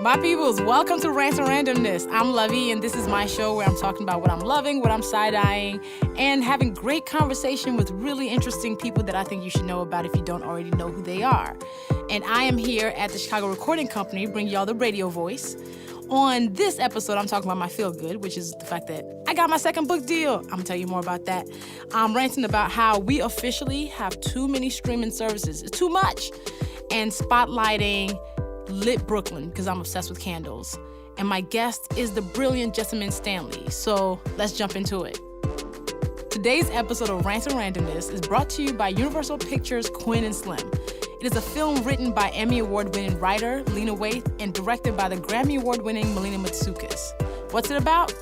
My peoples, welcome to Rants and Randomness. I'm Luvvie, and this is my show where I'm talking about what I'm loving, what I'm side-eyeing, and having great conversation with really interesting people that I think you should know about if you don't already know who they are. And I am here at the Chicago Recording Company, bringing y'all the radio voice. On this episode, I'm talking about my feel-good, which is the fact that I got my second book deal. I'm going to tell you more about that. I'm ranting about how we officially have too many streaming services. It's too much. And spotlighting Lit Brooklyn, because I'm obsessed with candles. And my guest is the brilliant Jessamyn Stanley. So let's jump into it. Today's episode of Rants and Randomness is brought to you by Universal Pictures' Quinn and Slim. It is a film written by Emmy Award-winning writer Lena Waithe and directed by the Grammy Award-winning Melina Matsoukas. What's it about?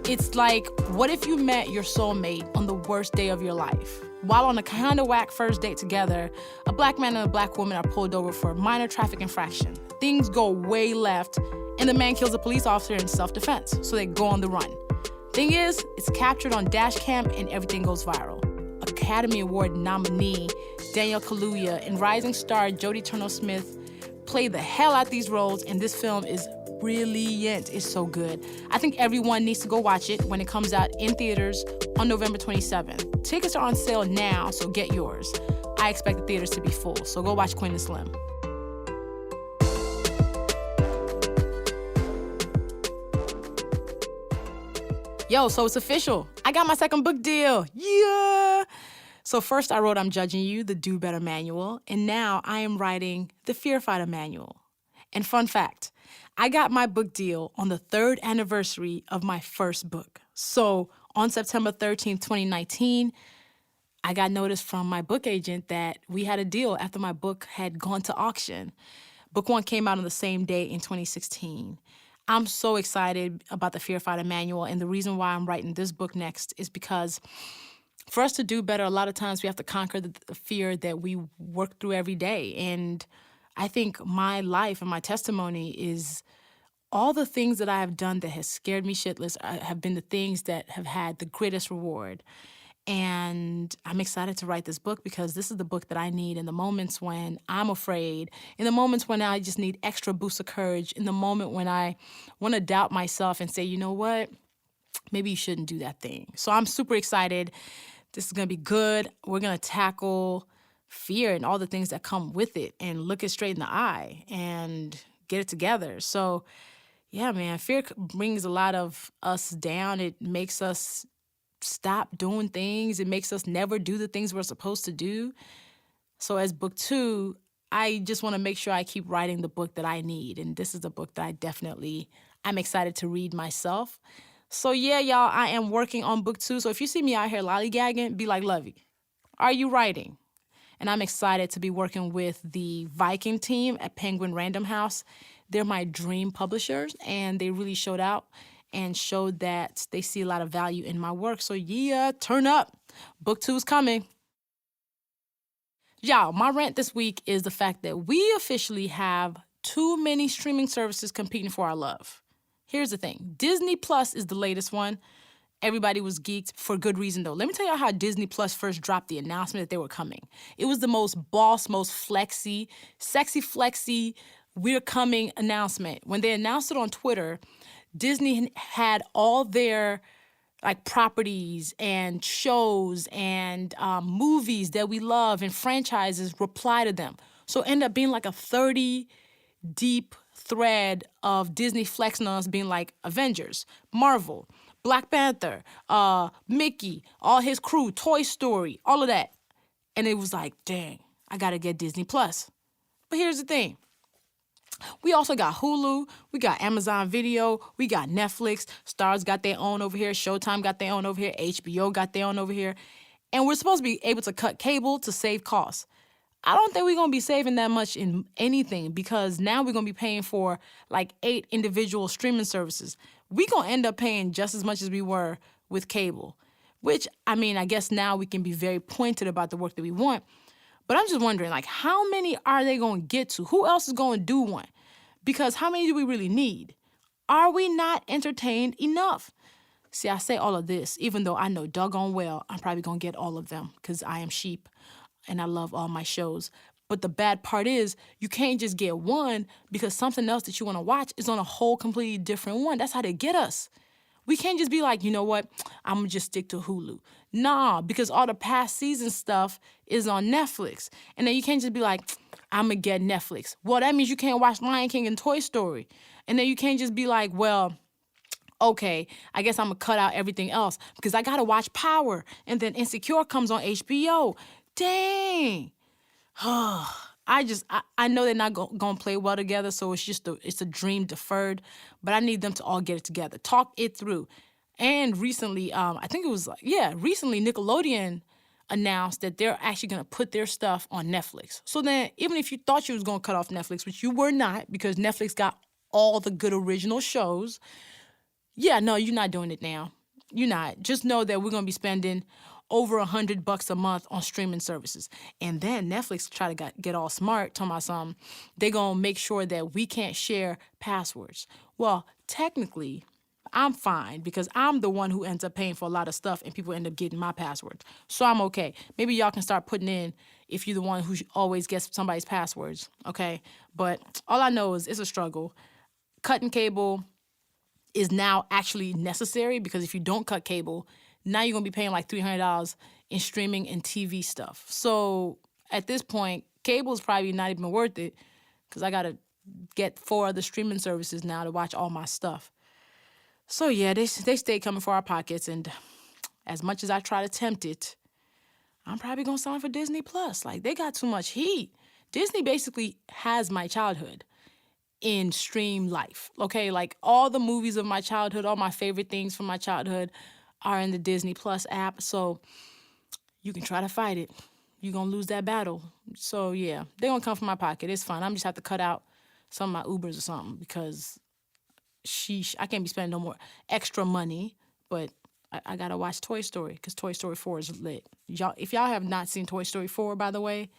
It's like, what if you met your soulmate on the worst day of your life? While on a kind of whack first date together, a black man and a black woman are pulled over for a minor traffic infraction. Things go way left, and the man kills a police officer in self-defense, so they go on the run. Thing is, it's captured on dash cam and everything goes viral. Academy Award nominee Daniel Kaluuya and rising star Jodie Turner-Smith play the hell out these roles, and this film is brilliant. It's so good. I think everyone needs to go watch it when it comes out in theaters on November 27th. Tickets are on sale now, so get yours. I expect the theaters to be full, so go watch Quinn and Slim. Yo, so it's official. I got my second book deal. Yeah! So first I wrote I'm Judging You, the Do Better Manual, and now I am writing the Fear Fighter Manual. And fun fact, I got my book deal on the 3rd anniversary of my first book. So on September 13th, 2019, I got notice from my book agent that we had a deal after my book had gone to auction. Book one came out on the same day in 2016. I'm so excited about the Fear Fighter Manual, and the reason why I'm writing this book next is because for us to do better, a lot of times we have to conquer the fear that we work through every day. And I think my life and my testimony is all the things that I have done that has scared me shitless have been the things that have had the greatest reward. And I'm excited to write this book because this is the book that I need in the moments when I'm afraid, in the moments when I just need extra boost of courage, in the moment when I want to doubt myself and say, you know what, maybe you shouldn't do that thing. So I'm super excited. This is going to be good. We're going to tackle fear and all the things that come with it and look it straight in the eye and get it together. So, yeah, man, fear brings a lot of us down. It makes us stop doing things. It makes us never do the things we're supposed to do. So as book 2, I just want to make sure I keep writing the book that I need. And this is the book that I'm excited to read myself. So yeah, y'all, I am working on book 2. So if you see me out here lollygagging, be like, Luvvie, are you writing? And I'm excited to be working with the Viking team at Penguin Random House. They're my dream publishers, and they really showed out and showed that they see a lot of value in my work. So yeah, turn up. Book 2 is coming. Y'all, my rant this week is the fact that we officially have too many streaming services competing for our love. Here's the thing. Disney Plus is the latest one. Everybody was geeked for good reason, though. Let me tell you how Disney Plus first dropped the announcement that they were coming. It was the most boss, most flexy, sexy flexy, we're coming announcement. When they announced it on Twitter, Disney had all their properties and shows and movies that we love and franchises reply to them. So it ended up being like a 30-deep thread of Disney flexing on us, being like Avengers, Marvel, Black Panther, Mickey, all his crew, Toy Story, all of that. And it was like, dang, I got to get Disney Plus. But here's the thing. We also got Hulu, we got Amazon Video, we got Netflix, Starz got their own over here, Showtime got their own over here, HBO got their own over here. And we're supposed to be able to cut cable to save costs. I don't think we're going to be saving that much in anything because now we're going to be paying for 8 individual streaming services. We're going to end up paying just as much as we were with cable, which, I guess now we can be very pointed about the work that we want. But I'm just wondering, how many are they going to get to? Who else is going to do one? Because how many do we really need? Are we not entertained enough? See, I say all of this, even though I know doggone well I'm probably going to get all of them because I am sheep and I love all my shows. But the bad part is you can't just get one because something else that you want to watch is on a whole completely different one. That's how they get us. We can't just be like, you know what, I'm going to just stick to Hulu. Nah, because all the past season stuff is on Netflix. And then you can't just be like, I'm going to get Netflix. Well, that means you can't watch Lion King and Toy Story. And then you can't just be like, well, okay, I guess I'm going to cut out everything else because I got to watch Power. And then Insecure comes on HBO. Dang. I know they're not going to play well together, so it's a dream deferred. But I need them to all get it together, talk it through. And recently, recently Nickelodeon announced that they're actually going to put their stuff on Netflix. So then, even if you thought you was going to cut off Netflix, which you were not, because Netflix got all the good original shows, yeah, no, you're not doing it now. You're not. Just know that we're going to be spending over $100 a month on streaming services. And then Netflix try to get all smart, talking about something. They're going to make sure that we can't share passwords. Well, technically, I'm fine because I'm the one who ends up paying for a lot of stuff and people end up getting my passwords. So I'm okay. Maybe y'all can start putting in if you're the one who always gets somebody's passwords, okay? But all I know is it's a struggle. Cutting cable is now actually necessary because if you don't cut cable, now you're going to be paying like $300 in streaming and TV stuff. So at this point, cable is probably not even worth it because I got to get 4 other streaming services now to watch all my stuff. So yeah, they stay coming for our pockets. And as much as I try to tempt it, I'm probably going to sign for Disney Plus. Like, they got too much heat. Disney basically has my childhood in stream life, okay? Like, all the movies of my childhood, all my favorite things from my childhood are in the Disney Plus app, so you can try to fight it. You're going to lose that battle. So, yeah, they're going to come from my pocket. It's fine. I'm just have to cut out some of my Ubers or something because I can't be spending no more extra money, but I got to watch Toy Story because Toy Story 4 is lit. If y'all have not seen Toy Story 4, by the way,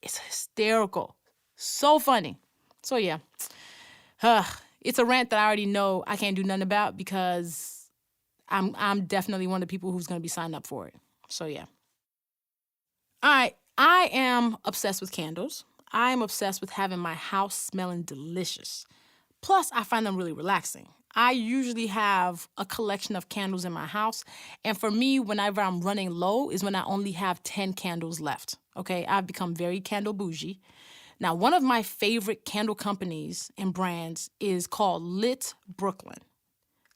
it's hysterical. So funny. So, yeah. It's a rant that I already know I can't do nothing about because I'm definitely one of the people who's going to be signed up for it. So, yeah. All right. I am obsessed with candles. I am obsessed with having my house smelling delicious. Plus, I find them really relaxing. I usually have a collection of candles in my house. And for me, whenever I'm running low is when I only have 10 candles left. Okay? I've become very candle bougie. Now, one of my favorite candle companies and brands is called Lit Brooklyn.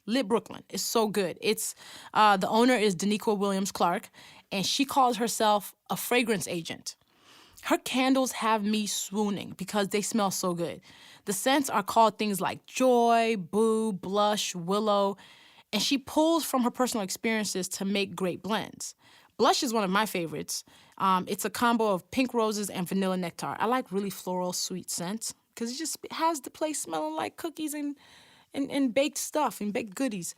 Lit Brooklyn is so good. It's the owner is Daniqua Williams Clark, and she calls herself a fragrance agent. Her candles have me swooning because they smell so good. The scents are called things like Joy, Boo, Blush, Willow, and she pulls from her personal experiences to make great blends. Blush is one of my favorites. It's a combo of pink roses and vanilla nectar. I like really floral, sweet scents because it just has the place smelling like cookies and baked stuff and baked goodies.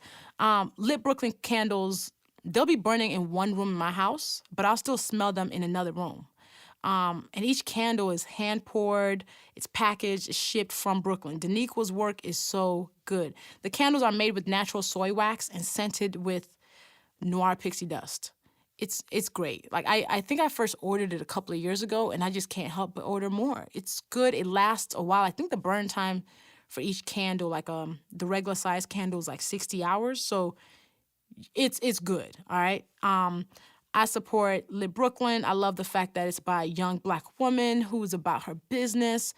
Lit Brooklyn candles, they'll be burning in one room in my house, but I'll still smell them in another room. And each candle is hand-poured, it's packaged, it's shipped from Brooklyn. Daniqua's work is so good. The candles are made with natural soy wax and scented with noir pixie dust. It's great. Like, I think I first ordered it a couple of years ago, and I just can't help but order more. It's good. It lasts a while. I think the burn time for each candle, like the regular size candle is like 60 hours. So it's good, all right? I support Lit Brooklyn. I love the fact that it's by a young Black woman who's about her business.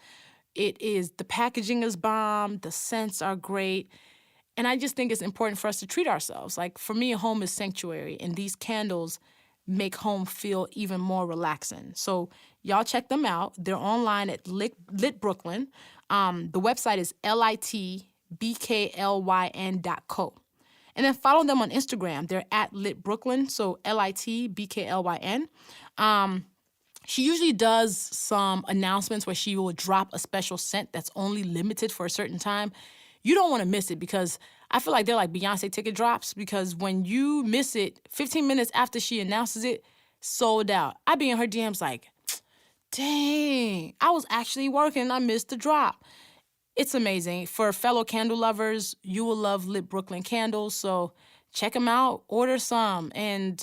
The packaging is bomb. The scents are great. And I just think it's important for us to treat ourselves. Like, for me, home is sanctuary, and these candles make home feel even more relaxing. So y'all check them out. They're online at Lit Brooklyn. The website is litbklyn.co. And then follow them on Instagram. They're at Lit Brooklyn, so LITBKLYN. She usually does some announcements where she will drop a special scent that's only limited for a certain time. You don't want to miss it because I feel like they're like Beyonce ticket drops because when you miss it, 15 minutes after she announces it, sold out. I be in her DMs like, dang, I was actually working and I missed the drop. It's amazing. For fellow candle lovers, you will love Lit Brooklyn candles. So check them out, order some, and,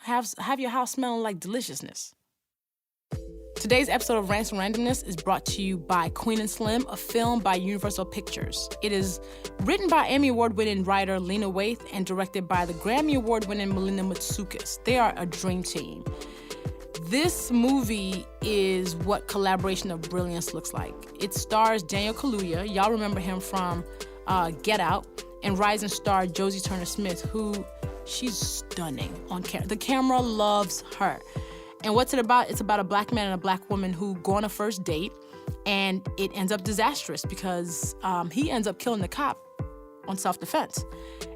have your house smelling like deliciousness. Today's episode of Rants and Randomness is brought to you by Queen and Slim, a film by Universal Pictures. It is written by Emmy Award-winning writer Lena Waithe and directed by the Grammy Award-winning Melinda Matsoukas. They are a dream team. This movie is what collaboration of brilliance looks like. It stars Daniel Kaluuya. Y'all remember him from Get Out, and rising star Josie Turner-Smith, who she's stunning on camera. The camera loves her. And what's it about? It's about a black man and a black woman who go on a first date, and it ends up disastrous because he ends up killing the cop on self-defense,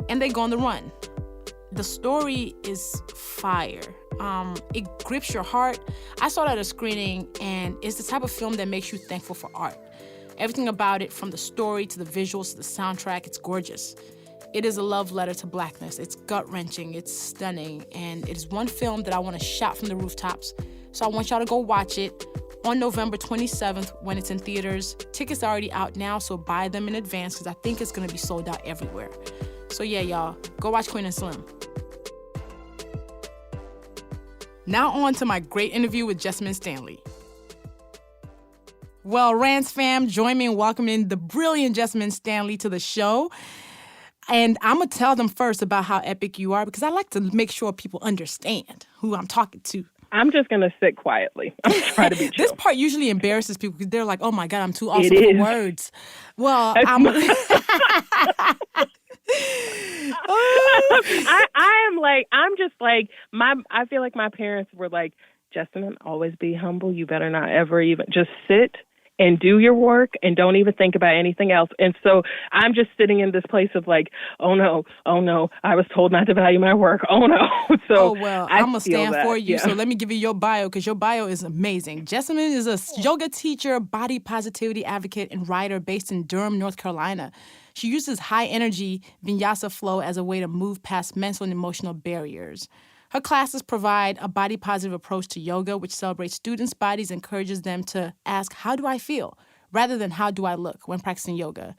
and they go on the run. The story is fire. It grips your heart. I saw it at a screening, and it's the type of film that makes you thankful for art. Everything about it, from the story to the visuals to the soundtrack, it's gorgeous. It is a love letter to blackness. It's gut-wrenching, it's stunning, and it is one film that I want to shout from the rooftops. So I want y'all to go watch it on November 27th when it's in theaters. Tickets are already out now, so buy them in advance because I think it's going to be sold out everywhere. So yeah, y'all, go watch Queen and Slim. Now on to my great interview with Jessamyn Stanley. Well, Rants fam, join me in welcoming the brilliant Jessamyn Stanley to the show. And I'm going to tell them first about how epic you are because I like to make sure people understand who I'm talking to. I'm just going to sit quietly. I'm trying to be chill. This part usually embarrasses people because they're like, oh my God, I'm too awesome for words. Well, I'm... I feel like my parents were like, Jessamyn, always be humble. You better not ever even just sit and do your work and don't even think about anything else. And so I'm just sitting in this place of like, oh no, I was told not to value my work. Oh no. So I'm going to stand for you. Yeah. So let me give you your bio because your bio is amazing. Jessamyn is a yoga teacher, body positivity advocate, and writer based in Durham, North Carolina. She uses high energy vinyasa flow as a way to move past mental and emotional barriers. Her classes provide a body-positive approach to yoga, which celebrates students' bodies and encourages them to ask, how do I feel, rather than how do I look when practicing yoga.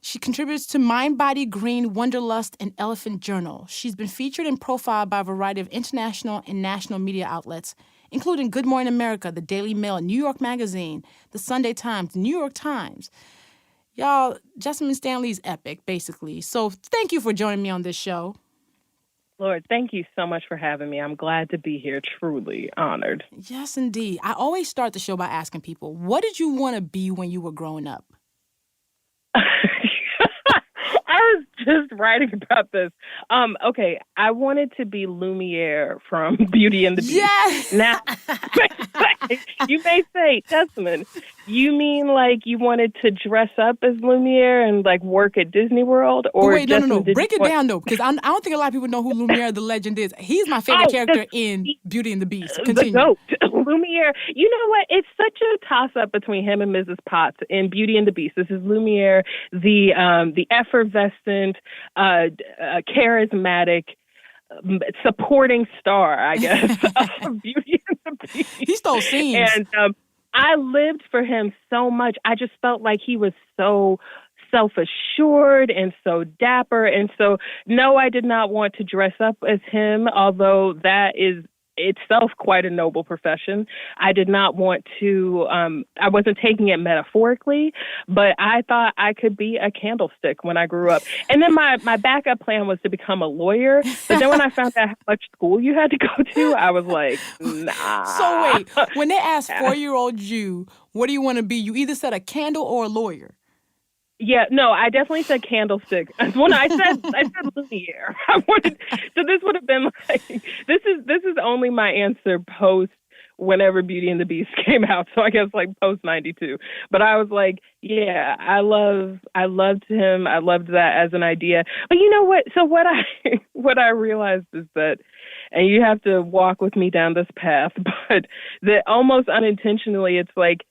She contributes to Mind, Body, Green, Wonderlust, and Elephant Journal. She's been featured and profiled by a variety of international and national media outlets, including Good Morning America, the Daily Mail, New York Magazine, the Sunday Times, the New York Times. Y'all, Jessamyn Stanley's epic, basically. So thank you for joining me on this show. Lord, thank you so much for having me. I'm glad to be here, truly honored. Yes, indeed. I always start the show by asking people, what did you want to be when you were growing up? I was just writing about this. Okay, I wanted to be Lumiere from Beauty and the Beast. Yes! Now, you may say, Jessamyn, you mean like you wanted to dress up as Lumiere and like work at Disney World? Or wait, no. Break it down, though, because I don't think a lot of people know who Lumiere the legend is. He's my favorite character in Beauty and the Beast. Continue. The goat. Lumiere. You know what? It's such a toss-up between him and Mrs. Potts in Beauty and the Beast. This is Lumiere, the effervescent, charismatic, supporting star, I guess, of Beauty and the Beast. He stole scenes. And I lived for him so much. I just felt like he was so self-assured and so dapper. And so, no, I did not want to dress up as him, although that is itself quite a noble profession. I did not want to, I wasn't taking it metaphorically, but I thought I could be a candlestick when I grew up. And then my backup plan was to become a lawyer. But then when I found out how much school you had to go to, I was like, nah. So wait, when they asked 4-year-old you, what do you want to be? You either said a candle or a lawyer. Yeah, no, I definitely said candlestick. When I said Lumiere. So this would have been like, this is only my answer post whenever Beauty and the Beast came out. So I guess like post 92. But I was like, yeah, I loved him. I loved that as an idea. But you know what? So what I realized is that, and you have to walk with me down this path, but that almost unintentionally, it's like,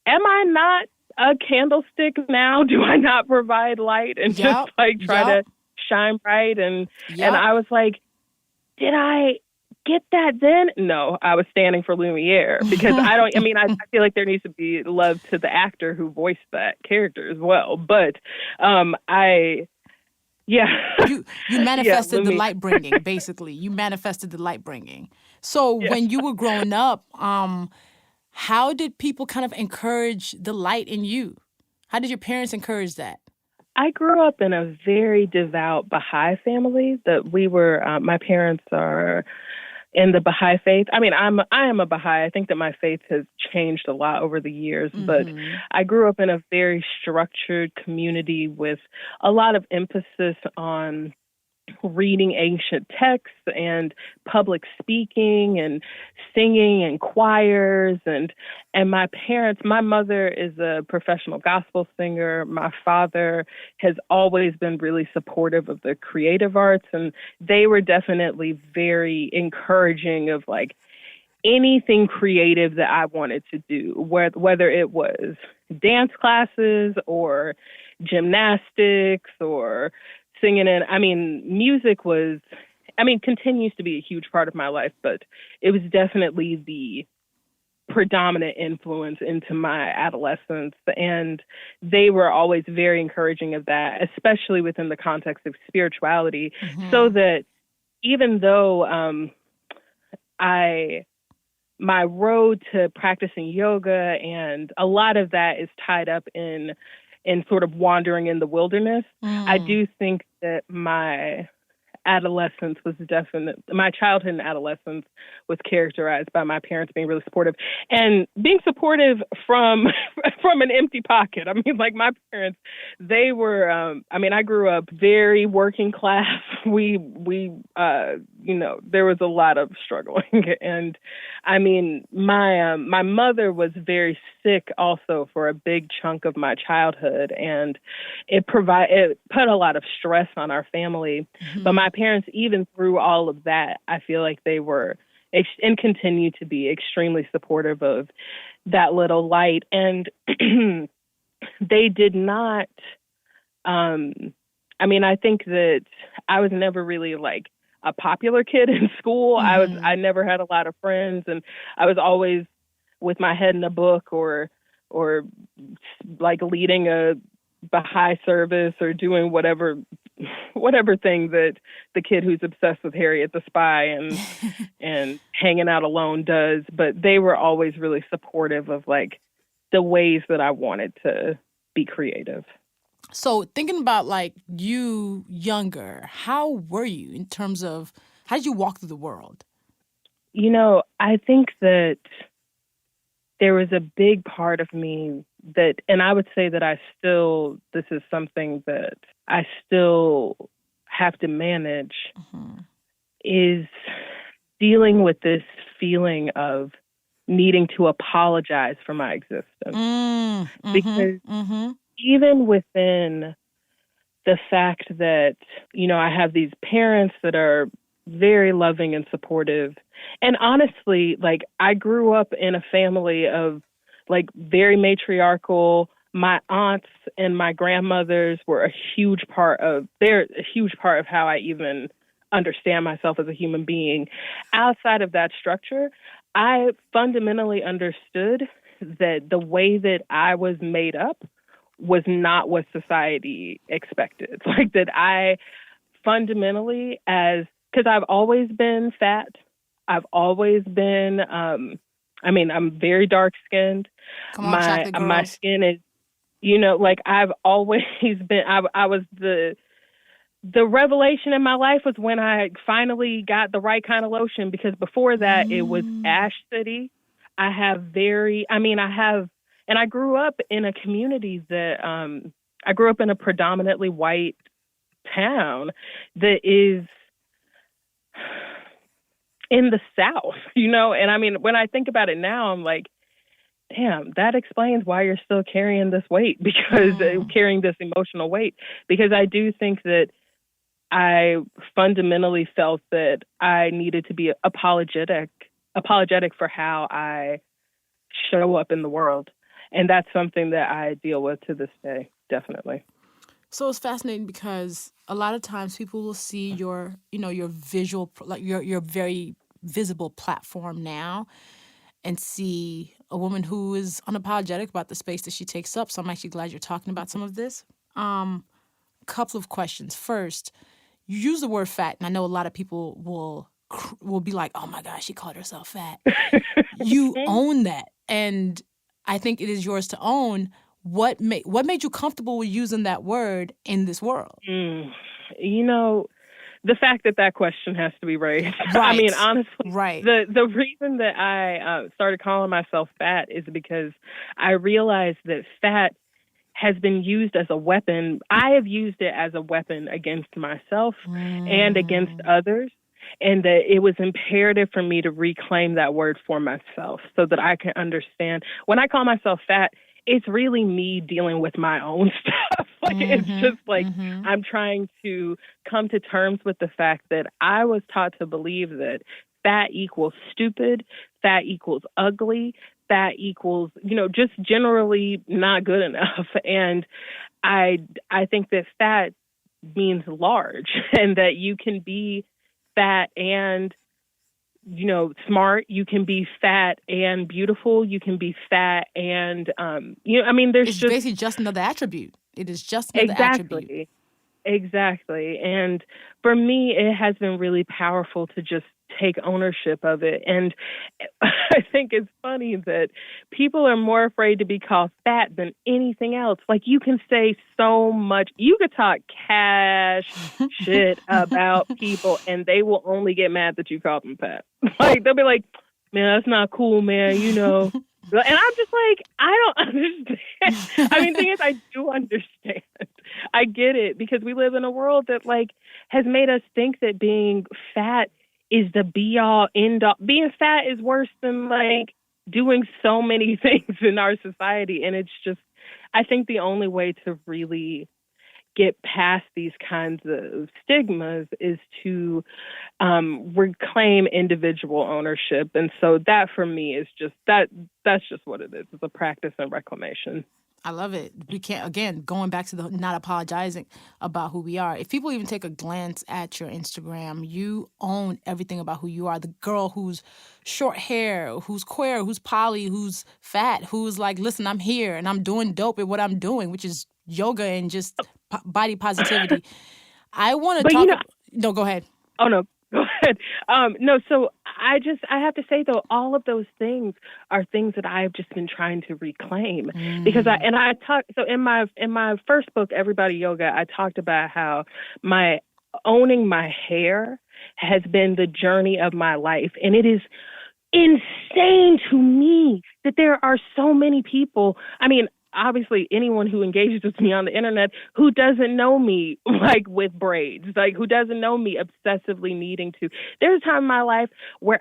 am I not a candlestick now? Do I not provide light and just like try to shine bright? And I was like, did I get that then? No, I was standing for Lumiere because I feel like there needs to be love to the actor who voiced that character as well. But you manifested the light bringing, basically. You manifested the light bringing. So when you were growing up, How did people kind of encourage the light in you? How did your parents encourage that? I grew up in a very devout Baha'i family. That we were, my parents are in the Baha'i faith. I mean, I am a Baha'i. I think that my faith has changed a lot over the years, but I grew up in a very structured community with a lot of emphasis on reading ancient texts and public speaking and singing and choirs and my mother is a professional gospel singer. My father has always been really supportive of the creative arts, and they were definitely very encouraging of like anything creative that I wanted to do, whether it was dance classes or gymnastics or singing. And I mean, music was, continues to be a huge part of my life, but it was definitely the predominant influence into my adolescence. And they were always very encouraging of that, especially within the context of spirituality, so that even though my road to practicing yoga and a lot of that is tied up in sort of wandering in the wilderness. I do think that my childhood and adolescence was characterized by my parents being really supportive and being supportive from an empty pocket. I mean, like my parents, they were, I grew up very working class. We there was a lot of struggling. And I mean, my mother was very sick also for a big chunk of my childhood, and it put a lot of stress on our family. But my parents, even through all of that, I feel like they were and continue to be extremely supportive of that little light. And they did not, I think that I was never really like a popular kid in school. I never had a lot of friends, and I was always with my head in a book or like leading a Baha'i service or doing whatever thing that the kid who's obsessed with Harriet the Spy and hanging out alone does. But they were always really supportive of like the ways that I wanted to be creative. So thinking about like you younger, how were you in terms of how did you walk through the world? I think that there was a big part of me that, and I would say that this is something that I still have to manage, is dealing with this feeling of needing to apologize for my existence. Because even within the fact that, I have these parents that are very loving and supportive. And honestly, like I grew up in a family of like very matriarchal. My aunts and my grandmothers were a huge part of how I even understand myself as a human being. Outside of that structure, I fundamentally understood that the way that I was made up was not what society expected. Like that I fundamentally, because I've always been fat. I've always been, I'm very dark skinned. My skin is, like I've always been, I was the revelation in my life was when I finally got the right kind of lotion, because before that it was Ash City. And I grew up in a community that, I grew up in a predominantly white town that is in the South, and when I think about it now, I'm like, damn, that explains why you're still carrying this weight, because carrying this emotional weight, because I do think that I fundamentally felt that I needed to be apologetic for how I show up in the world. And that's something that I deal with to this day, definitely. So it's fascinating because a lot of times people will see your visual, like your very visible platform now, and see a woman who is unapologetic about the space that she takes up. So I'm actually glad you're talking about some of this. Couple of questions. First, you use the word fat, and I know a lot of people will be like, "Oh my gosh, she called herself fat." You own that. and I think it is yours to own. What made you comfortable with using that word in this world? You know, the fact that question has to be raised. Right. I mean, honestly, right. the reason that I started calling myself fat is because I realized that fat has been used as a weapon. I have used it as a weapon against myself and against others. And that it was imperative for me to reclaim that word for myself so that I can understand. When I call myself fat, it's really me dealing with my own stuff. Like, it's just like I'm trying to come to terms with the fact that I was taught to believe that fat equals stupid, fat equals ugly, fat equals, just generally not good enough. And I think that fat means large, and that you can be fat and smart. You can be fat and beautiful. You can be fat and there's basically just another attribute. It is just another attribute. Exactly. And for me, it has been really powerful to just take ownership of it. And I think it's funny that people are more afraid to be called fat than anything else. Like, you can say so much. You could talk cash shit about people, and they will only get mad that you call them fat. Like, they'll be like, man, that's not cool, man, And I'm just like, I don't understand. I mean, the thing is, I do understand. I get it, because we live in a world that, like, has made us think that being fat is the be all end all. Being fat is worse than, like, doing so many things in our society. And it's just, I think the only way to really get past these kinds of stigmas is to reclaim individual ownership. And so that, for me, is just that's just what it is. It's a practice in reclamation. I love it. We can't, again, going back to the not apologizing about who we are. If people even take a glance at your Instagram, you own everything about who you are. The girl who's short hair, who's queer, who's poly, who's fat, who's like, listen, I'm here and I'm doing dope at what I'm doing, which is yoga and just body positivity. I want to talk. No, go ahead. Oh, no. Go ahead. So I have to say, though, all of those things are things that I've just been trying to reclaim, because I talked. So in my first book, Everybody Yoga, I talked about how owning my hair has been the journey of my life. And it is insane to me that there are so many people. I mean, obviously, anyone who engages with me on the internet who doesn't know me, like, with braids, like, who doesn't know me obsessively needing to. There's a time in my life where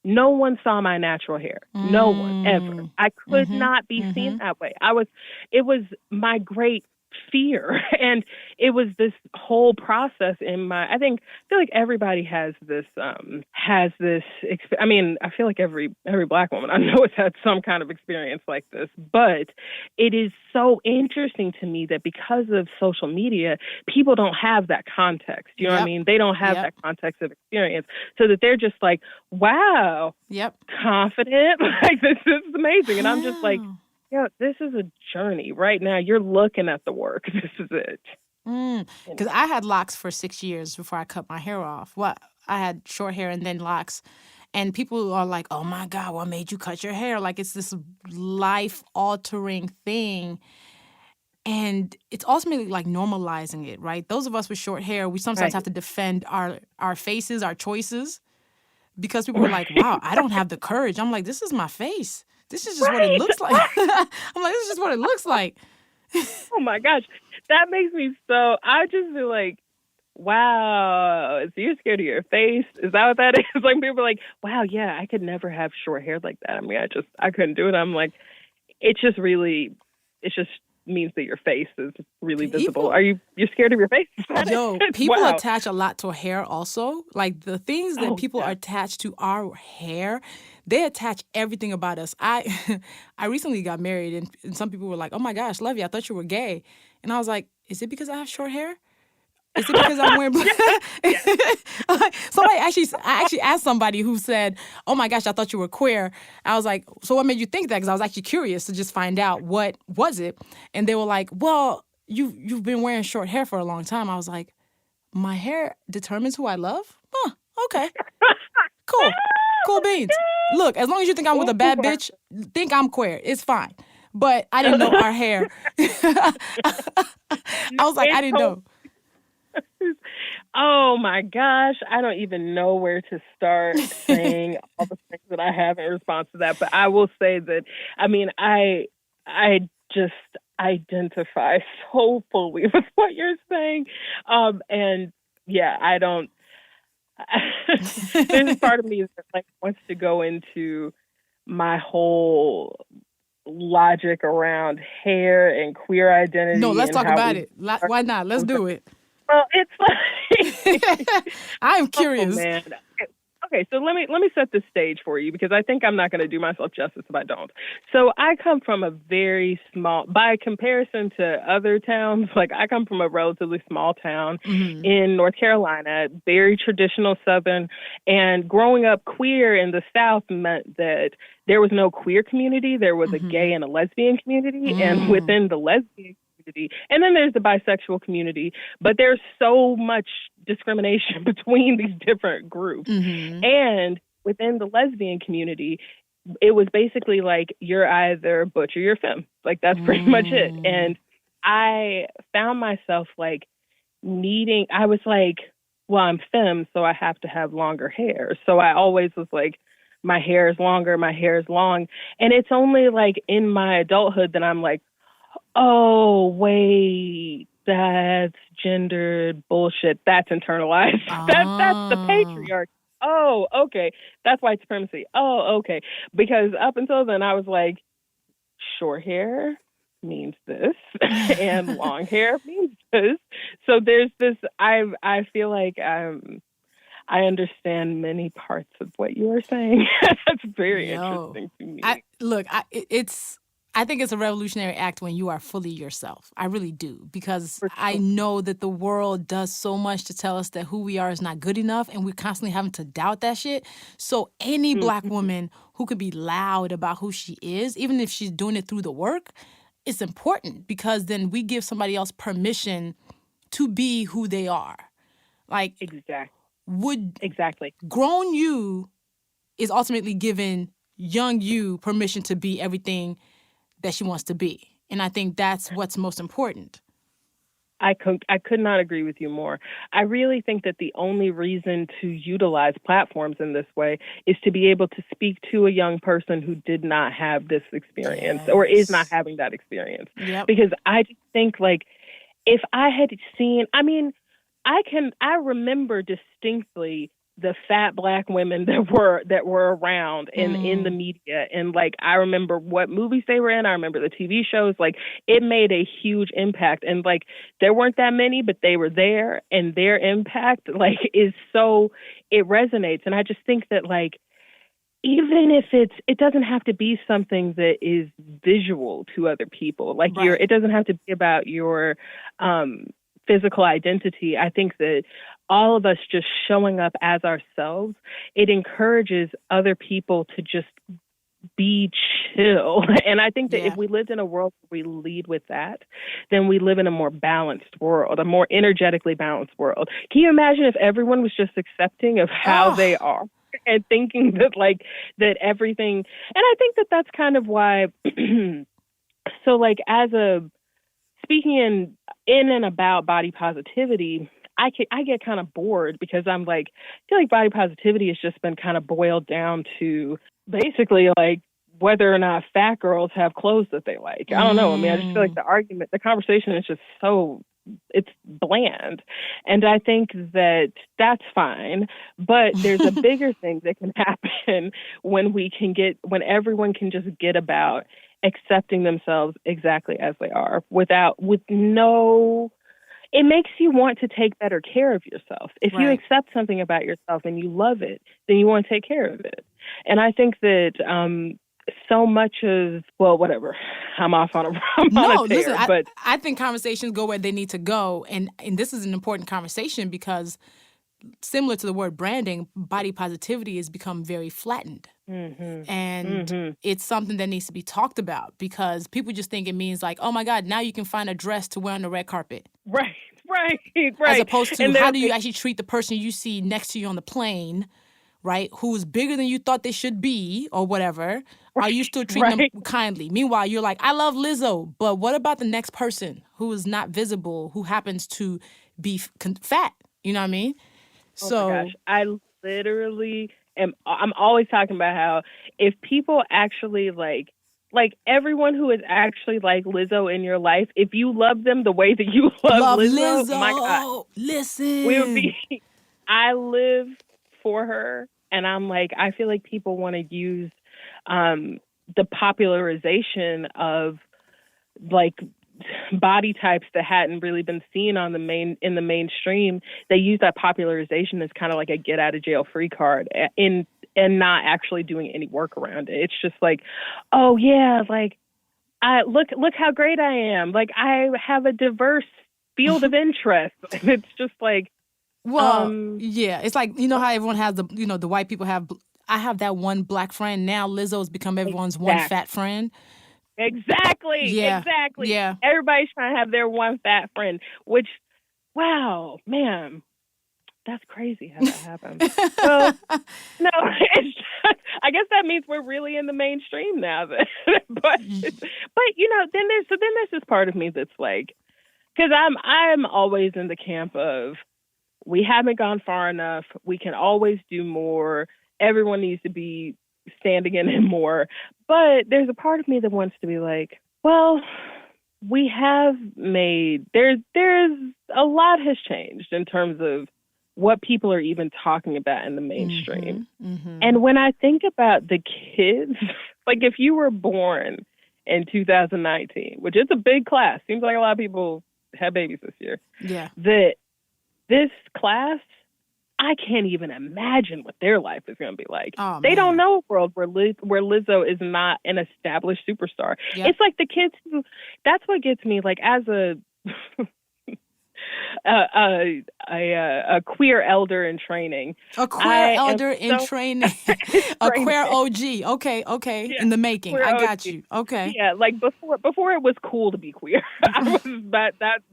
no one saw my natural hair. No one, ever. I could not be seen that way. It was my great fear. And it was this whole process I feel like everybody has this, I feel like every Black woman I know has had some kind of experience like this. But it is so interesting to me that because of social media, people don't have that context. You know what I mean? They don't have that context of experience. So that they're just like, wow, confident. Like, this is amazing. And I'm just like, this is a journey right now. You're looking at the work. This is it. Because I had locks for 6 years before I cut my hair off. I had short hair and then locks. And people are like, oh, my God, what made you cut your hair? Like, it's this life-altering thing. And it's ultimately, like, normalizing it, right? Those of us with short hair, we sometimes have to defend our faces, our choices, because people are like, wow, I don't have the courage. I'm like, this is my face. This is just what it looks like. I'm like, this is just what it looks like. Oh, my gosh. That makes me so... I just feel like, wow, so you're scared of your face? Is that what that is? Like, people are like, wow, yeah, I could never have short hair like that. I mean, I couldn't do it. I'm like, it just means that your face is really visible. You're scared of your face? People attach a lot to hair also. Like, the things that people are attached to our hair, they attach everything about us. I recently got married, and some people were like, oh my gosh, Luvvie, I thought you were gay. And I was like, is it because I have short hair? Is it because I'm wearing black? So I actually asked somebody who said, oh my gosh, I thought you were queer. I was like, so what made you think that? Because I was actually curious to just find out what was it. And they were like, well, you've been wearing short hair for a long time. I was like, my hair determines who I love? Huh, okay. Cool beans. Look, as long as you think I'm with a bad bitch, think I'm queer. It's fine. But I didn't know our hair. I was like, I didn't know. Oh my gosh, I don't even know where to start saying all the things that I have in response to that. But I will say that, I mean, I just identify so fully with what you're saying. And yeah, I don't, there's a part of me that like wants to go into my whole logic around hair and queer identity. No, let's and talk how about we it. Why not? Let's do it. Well, it's like I'm curious. Oh, man. Okay, so let me set the stage for you because I think I'm not going to do myself justice if I don't. So I come from a very small, by comparison to other towns, like I come from a relatively small town in North Carolina, very traditional Southern, and growing up queer in the South meant that there was no queer community. There was a gay and a lesbian community, and within the lesbian community, and then there's the bisexual community, but there's so much discrimination between these different groups. And within the lesbian community, it was basically like you're either butch or you're femme. Like that's pretty much it. And I found myself like I was like, well, I'm femme, so I have to have longer hair. So I always was like, my hair is longer, my hair is long. And it's only like in my adulthood that I'm like, oh, wait, that's gendered bullshit. That's internalized. That's the patriarchy. Oh, okay. That's white supremacy. Oh, okay. Because up until then, I was like, short hair means this and long hair means this. So there's this, I feel like I understand many parts of what you are saying. That's very interesting to me. I think it's a revolutionary act when you are fully yourself. I really do, because I know that the world does so much to tell us that who we are is not good enough, and we're constantly having to doubt that shit. So any Black woman who could be loud about who she is, even if she's doing it through the work, it's important, because then we give somebody else permission to be who they are. Like, grown you is ultimately giving young you permission to be everything that she wants to be. And I think that's what's most important. I could not agree with you more. I really think that the only reason to utilize platforms in this way is to be able to speak to a young person who did not have this experience or is not having that experience. Because I just think like if I had seen, I mean, I remember distinctly the fat Black women that were around in the media. And like, I remember what movies they were in. I remember the TV shows. Like, it made a huge impact. And like, there weren't that many, but they were there, and their impact like it resonates. And I just think that like, even if it doesn't have to be something that is visual to other people. Like it doesn't have to be about your physical identity. I think that all of us just showing up as ourselves, it encourages other people to just be chill. And I think that if we lived in a world where we lead with that, then we live in a more balanced world, a more energetically balanced world. Can you imagine if everyone was just accepting of how they are and thinking that like that everything, and I think that that's kind of why, so like speaking in and about body positivity, I get kind of bored because I'm like, I feel like body positivity has just been kind of boiled down to basically like whether or not fat girls have clothes that they like. I don't know. I mean, I just feel like the conversation is just it's bland. And I think that that's fine. But there's a bigger thing that can happen when everyone can just get about accepting themselves exactly as they are it makes you want to take better care of yourself. If you accept something about yourself and you love it, then you want to take care of it. And I think that so much of, well, whatever, I'm off on a tear. Listen, but I think conversations go where they need to go. And this is an important conversation because similar to the word branding, body positivity has become very flattened. And it's something that needs to be talked about because people just think it means like, oh my God, now you can find a dress to wear on the red carpet. Right. As opposed to how do you actually treat the person you see next to you on the plane, right, who's bigger than you thought they should be or whatever, are you still treating Right. them kindly? Meanwhile, you're like, I love Lizzo, but what about the next person who is not visible, who happens to be fat? You know what I mean? Oh my So, gosh. I'm always talking about how if people actually like everyone who is actually like Lizzo in your life, if you love them the way that you love love Lizzo, my God, Lizzo. we would Listen. be, I live for her. And I'm like, I feel like people want to use the popularization of like body types that hadn't really been seen in the mainstream. They use that popularization as kind of like a get out of jail free card and not actually doing any work around it. It's just like, oh yeah, like I look how great I am. Like I have a diverse field of interest. And it's just like, Well, yeah, it's like, you know how everyone has the white people have, I have that one black friend. Now Lizzo's become everyone's one fat friend. Exactly. Yeah. Yeah. Everybody's trying to have their one fat friend, which, wow, man, that's crazy how that happened. So, no, it's just, I guess that means we're really in the mainstream now. But you know, then there's this part of me that's like, because I'm always in the camp of we haven't gone far enough. We can always do more. Everyone needs to be standing in it more. But there's a part of me that wants to be like, well, we have made, there's a lot has changed in terms of what people are even talking about in the mainstream. And when I think about the kids, like if you were born in 2019, which is a big class, seems like a lot of people had babies this year. Yeah. That this class, I can't even imagine what their life is going to be like. Oh, they man. don't know a world where Lizzo is not an established superstar. Yep. It's like the kids who, that's what gets me, like as a queer elder in training. A queer elder in training. A queer OG. Okay. Yeah, in the making. I got OG. you. Okay. Yeah, like before it was cool to be queer. That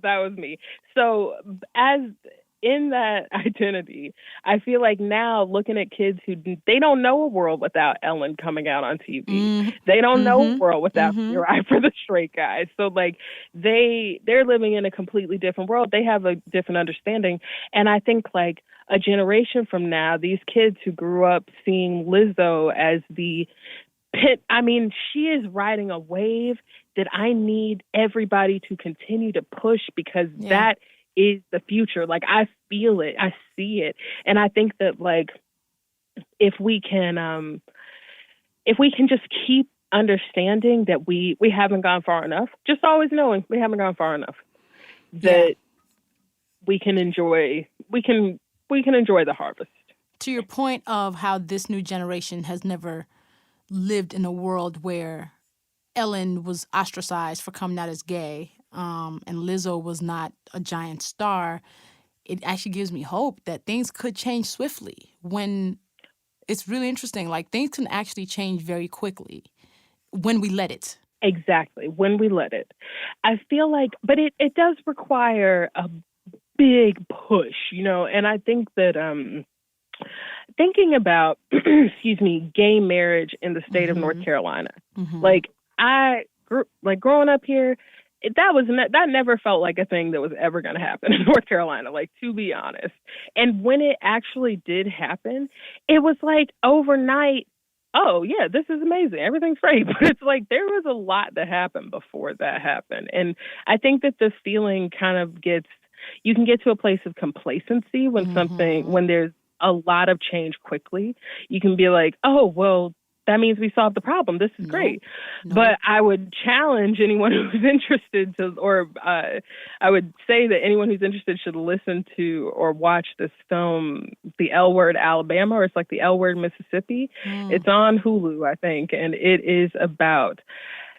was me. So as in that identity, I feel like now looking at kids who they don't know a world without Ellen coming out on TV. They don't know a world without Your Eye for the Straight Guy. So like they're living in a completely different world. They have a different understanding. And I think like a generation from now, these kids who grew up seeing Lizzo as the pit, I mean, she is riding a wave that I need everybody to continue to push because that is the future. Like I feel it, I see it. And I think that like if we can just keep understanding that we haven't gone far enough, just always knowing we haven't gone far enough, that we can enjoy the harvest. To your point of how this new generation has never lived in a world where Ellen was ostracized for coming out as gay, and Lizzo was not a giant star, it actually gives me hope that things could change swiftly. When it's really interesting, like things can actually change very quickly when we let it. Exactly, when we let it. I feel like, but it does require a big push, you know, and I think that thinking about, excuse me, gay marriage in the state of North Carolina, like I grew, like growing up here, that never felt like a thing that was ever going to happen in North Carolina, like to be honest. And when it actually did happen, it was like overnight, oh yeah, this is amazing, everything's great. But it's like there was a lot that happened before that happened. And I think that the feeling kind of you can get to a place of complacency when when there's a lot of change quickly. You can be like, oh, well, that means we solved the problem. This is great. No. But I would challenge anyone who's interested I would say that anyone who's interested should listen to or watch this film, The L Word Alabama, or it's like The L Word Mississippi. It's on Hulu, I think, and it is about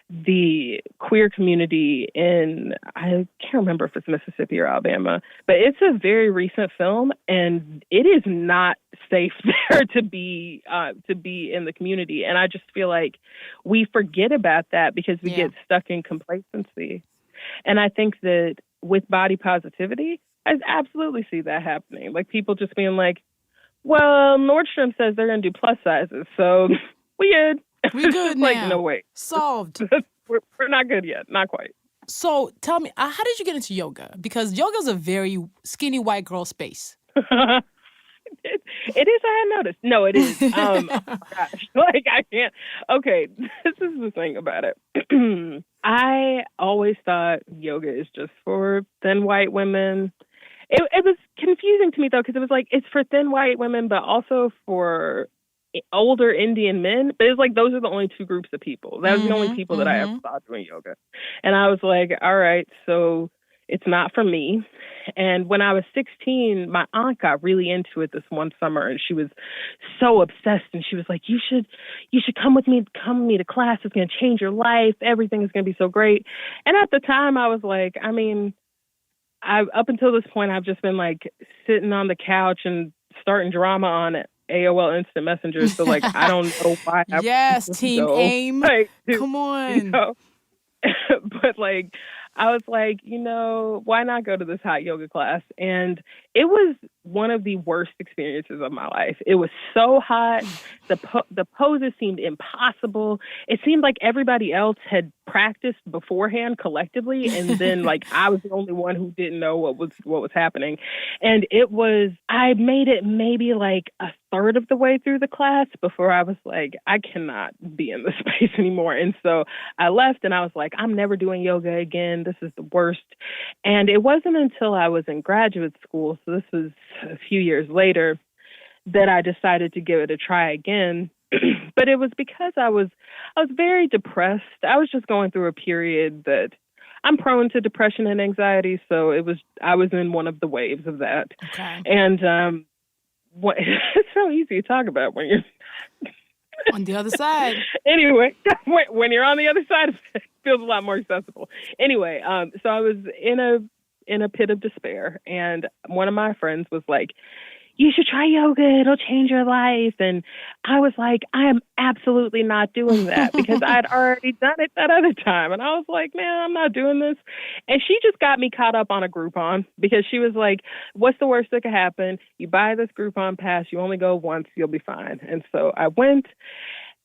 the queer community in, I can't remember if it's Mississippi or Alabama, but it's a very recent film, and it is not safe there to be in the community. And I just feel like we forget about that because we get stuck in complacency. And I think that with body positivity, I absolutely see that happening. Like people just being like, Well, Nordstrom says they're going to do plus sizes, so we good. We good now. Like, no, wait. Solved. We're not good yet. Not quite. So tell me, how did you get into yoga? Because yoga is a very skinny white girl space. It is. I had noticed. No, it is. Oh my gosh. Like, I can't. Okay, this is the thing about it. I always thought yoga is just for thin white women. It was confusing to me, though, because it was like, it's for thin white women, but also for older Indian men. But it's like, those are the only two groups of people. That was the only people that I ever saw doing yoga. And I was like, all right, so it's not for me. And when I was 16, my aunt got really into it this one summer, and she was so obsessed. And she was like, you should come with me to class. It's going to change your life. Everything is going to be so great. And at the time I was like, I mean, up until this point, I've just been like sitting on the couch and starting drama on AOL Instant Messenger. So like, I don't know why. Yes, Team AIM. Like, come on. But like, I was like, why not go to this hot yoga class? And it was one of the worst experiences of my life. It was so hot. The poses seemed impossible. It seemed like everybody else had practiced beforehand collectively, and then like I was the only one who didn't know what was happening. And I made it maybe like a third of the way through the class before I was like, I cannot be in this space anymore. And so I left, and I was like, I'm never doing yoga again. This is the worst. And it wasn't until I was in graduate school, so this was a few years later, that I decided to give it a try again. But it was because I was very depressed. I was just going through a period that I'm prone to depression and anxiety, so I was in one of the waves of that. Okay. And it's so easy to talk about when you're on the other side. Anyway, when you're on the other side of it, it feels a lot more accessible. Anyway, so I was in a pit of despair, and one of my friends was like, you should try yoga. It'll change your life. And I was like, I am absolutely not doing that, because I had already done it that other time. And I was like, man, I'm not doing this. And she just got me caught up on a Groupon, because she was like, what's the worst that could happen? You buy this Groupon pass. You only go once. You'll be fine. And so I went,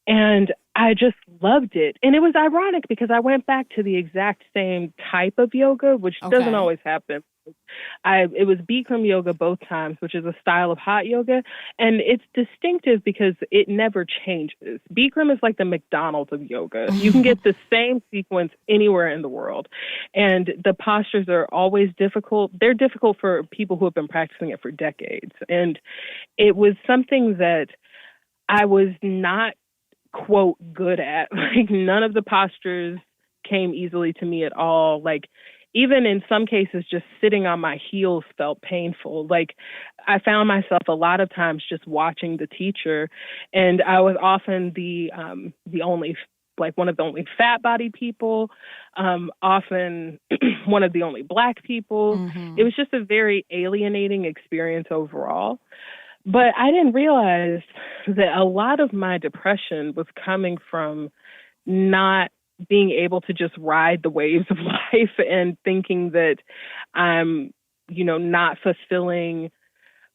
and I just loved it. And it was ironic, because I went back to the exact same type of yoga, which doesn't always happen. It was Bikram yoga both times, which is a style of hot yoga. And it's distinctive because it never changes. Bikram is like the McDonald's of yoga. You can get the same sequence anywhere in the world. And the postures are always difficult. They're difficult for people who have been practicing it for decades. And it was something that I was not, quote, good at. Like, none of the postures came easily to me at all. Like, even in some cases, just sitting on my heels felt painful. Like, I found myself a lot of times just watching the teacher, and I was often the only, like, one of the only fat body people, often one of the only Black people. Mm-hmm. It was just a very alienating experience overall. But I didn't realize that a lot of my depression was coming from not being able to just ride the waves of life, and thinking that I'm, not fulfilling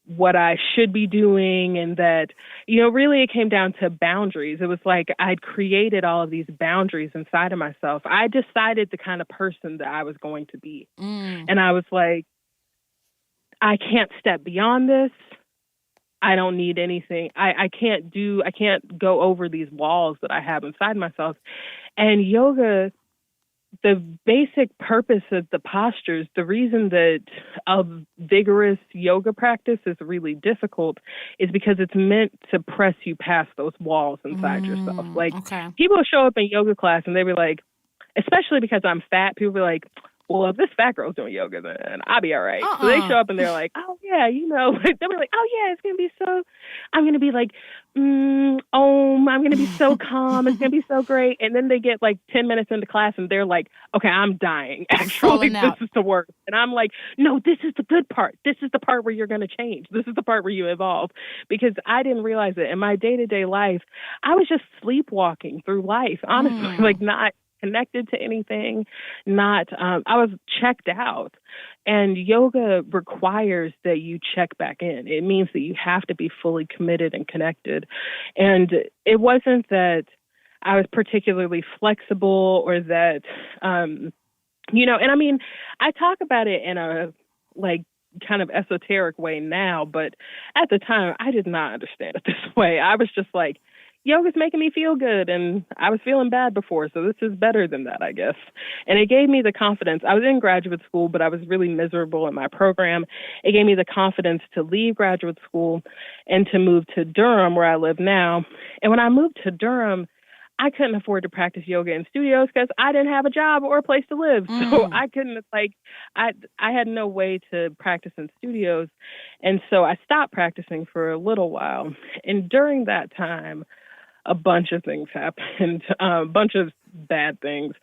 what I should be doing. And that, really it came down to boundaries. It was like I'd created all of these boundaries inside of myself. I decided the kind of person that I was going to be. And I was like, I can't step beyond this. I don't need anything. I can't go over these walls that I have inside myself. And yoga, the basic purpose of the postures, the reason that a vigorous yoga practice is really difficult is because it's meant to press you past those walls inside yourself. Like, people show up in yoga class and they be like, especially because I'm fat, people be like, well, if this fat girl's doing yoga, then I'll be all right. So they show up and they're like, oh, yeah, they'll be like, oh, yeah, it's going to be so, I'm going to be like, I'm going to be so calm. It's going to be so great. And then they get like 10 minutes into class and they're like, okay, I'm dying. Actually, this is the worst. And I'm like, no, this is the good part. This is the part where you're going to change. This is the part where you evolve. Because I didn't realize it in my day-to-day life. I was just sleepwalking through life, honestly, like not connected to anything, not, I was checked out. And yoga requires that you check back in. It means that you have to be fully committed and connected. And it wasn't that I was particularly flexible or that, and I mean, I talk about it in a like kind of esoteric way now, but at the time I did not understand it this way. I was just like, yoga's making me feel good, and I was feeling bad before, so this is better than that, I guess. And it gave me the confidence. I was in graduate school, but I was really miserable in my program. It gave me the confidence to leave graduate school and to move to Durham, where I live now. And when I moved to Durham, I couldn't afford to practice yoga in studios because I didn't have a job or a place to live. So I couldn't, I had no way to practice in studios. And so I stopped practicing for a little while. And during that time, a bunch of things happened, a bunch of bad things.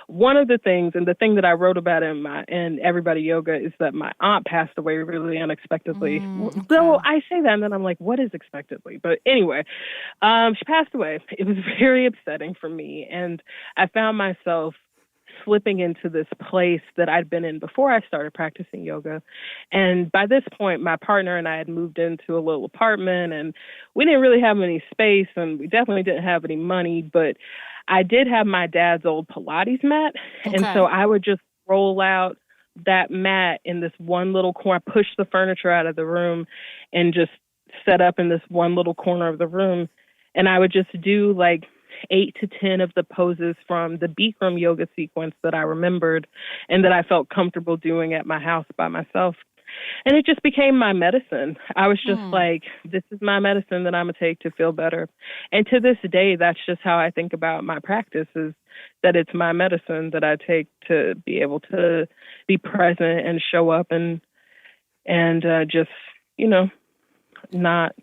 One of the things, and the thing that I wrote about in Everybody Yoga, is that my aunt passed away really unexpectedly. Okay. So I say that, and then I'm like, what is expectedly? But anyway, she passed away. It was very upsetting for me, and I found myself slipping into this place that I'd been in before I started practicing yoga. And by this point, my partner and I had moved into a little apartment, and we didn't really have any space, and we definitely didn't have any money, but I did have my dad's old Pilates mat. Okay. And so I would just roll out that mat in this one little corner, push the furniture out of the room and just set up in this one little corner of the room. And I would just do like 8 to 10 of the poses from the Bikram yoga sequence that I remembered and that I felt comfortable doing at my house by myself. And it just became my medicine. I was just like, this is my medicine that I'm going to take to feel better. And to this day, that's just how I think about my practice, is that it's my medicine that I take to be able to be present and show up and just, not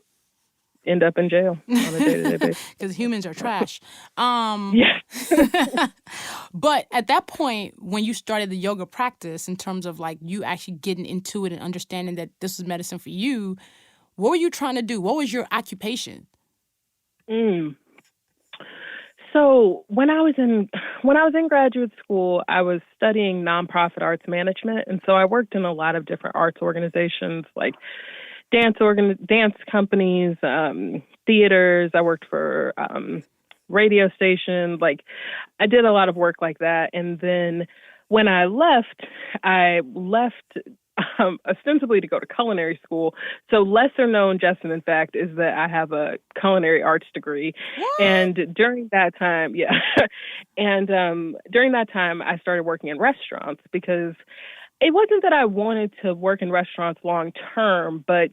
end up in jail on a day-to-day basis. Because humans are trash. Yeah. But at that point, when you started the yoga practice, in terms of like you actually getting into it and understanding that this is medicine for you, what were you trying to do? What was your occupation? So when I was in graduate school, I was studying nonprofit arts management, and so I worked in a lot of different arts organizations, like dance companies, theaters. I worked for radio stations. Like, I did a lot of work like that. And then when I left ostensibly to go to culinary school. So lesser known, Jessamyn, fact, is that I have a culinary arts degree. What? And during that time, during that time, I started working in restaurants because it wasn't that I wanted to work in restaurants long term, but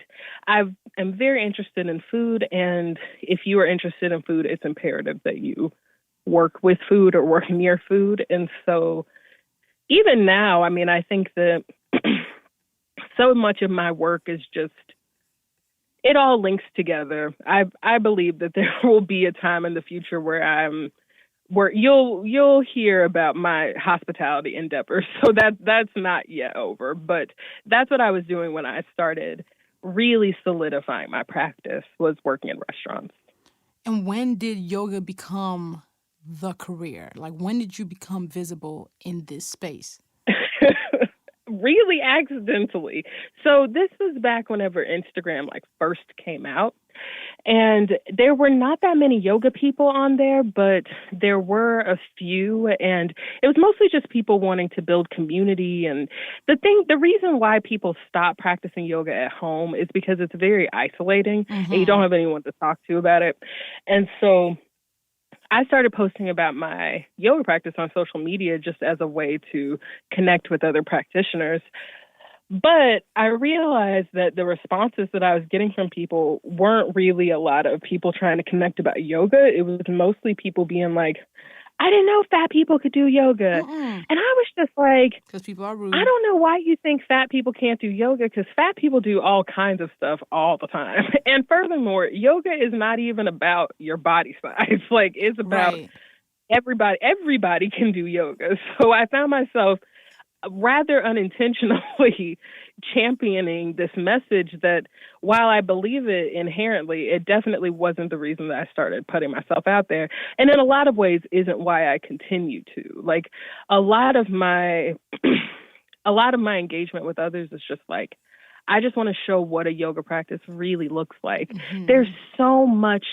I am very interested in food. And if you are interested in food, it's imperative that you work with food or work near food. And so even now, I mean, I think that so much of my work is just, it all links together. I believe that there will be a time in the future where you'll hear about my hospitality endeavors. So that's not yet over, but that's what I was doing when I started really solidifying my practice, was working in restaurants. And when did yoga become the career? Like, when did you become visible in this space? Really accidentally. So this was back whenever Instagram first came out. And there were not that many yoga people on there, but there were a few, and it was mostly just people wanting to build community. And the reason why people stop practicing yoga at home is because it's very isolating, and you don't have anyone to talk to about it. And so I started posting about my yoga practice on social media just as a way to connect with other practitioners. But I realized that the responses that I was getting from people weren't really a lot of people trying to connect about yoga. It was mostly people being like, I didn't know fat people could do yoga. And I was just like, because people are rude. I don't know why you think fat people can't do yoga, because fat people do all kinds of stuff all the time. And furthermore, yoga is not even about your body size. It's about everybody can do yoga. So I found myself rather unintentionally championing this message that, while I believe it inherently, it definitely wasn't the reason that I started putting myself out there. And in a lot of ways isn't why I continue to. Like, a lot of my engagement with others is just like, I just want to show what a yoga practice really looks like. Mm-hmm. There's so much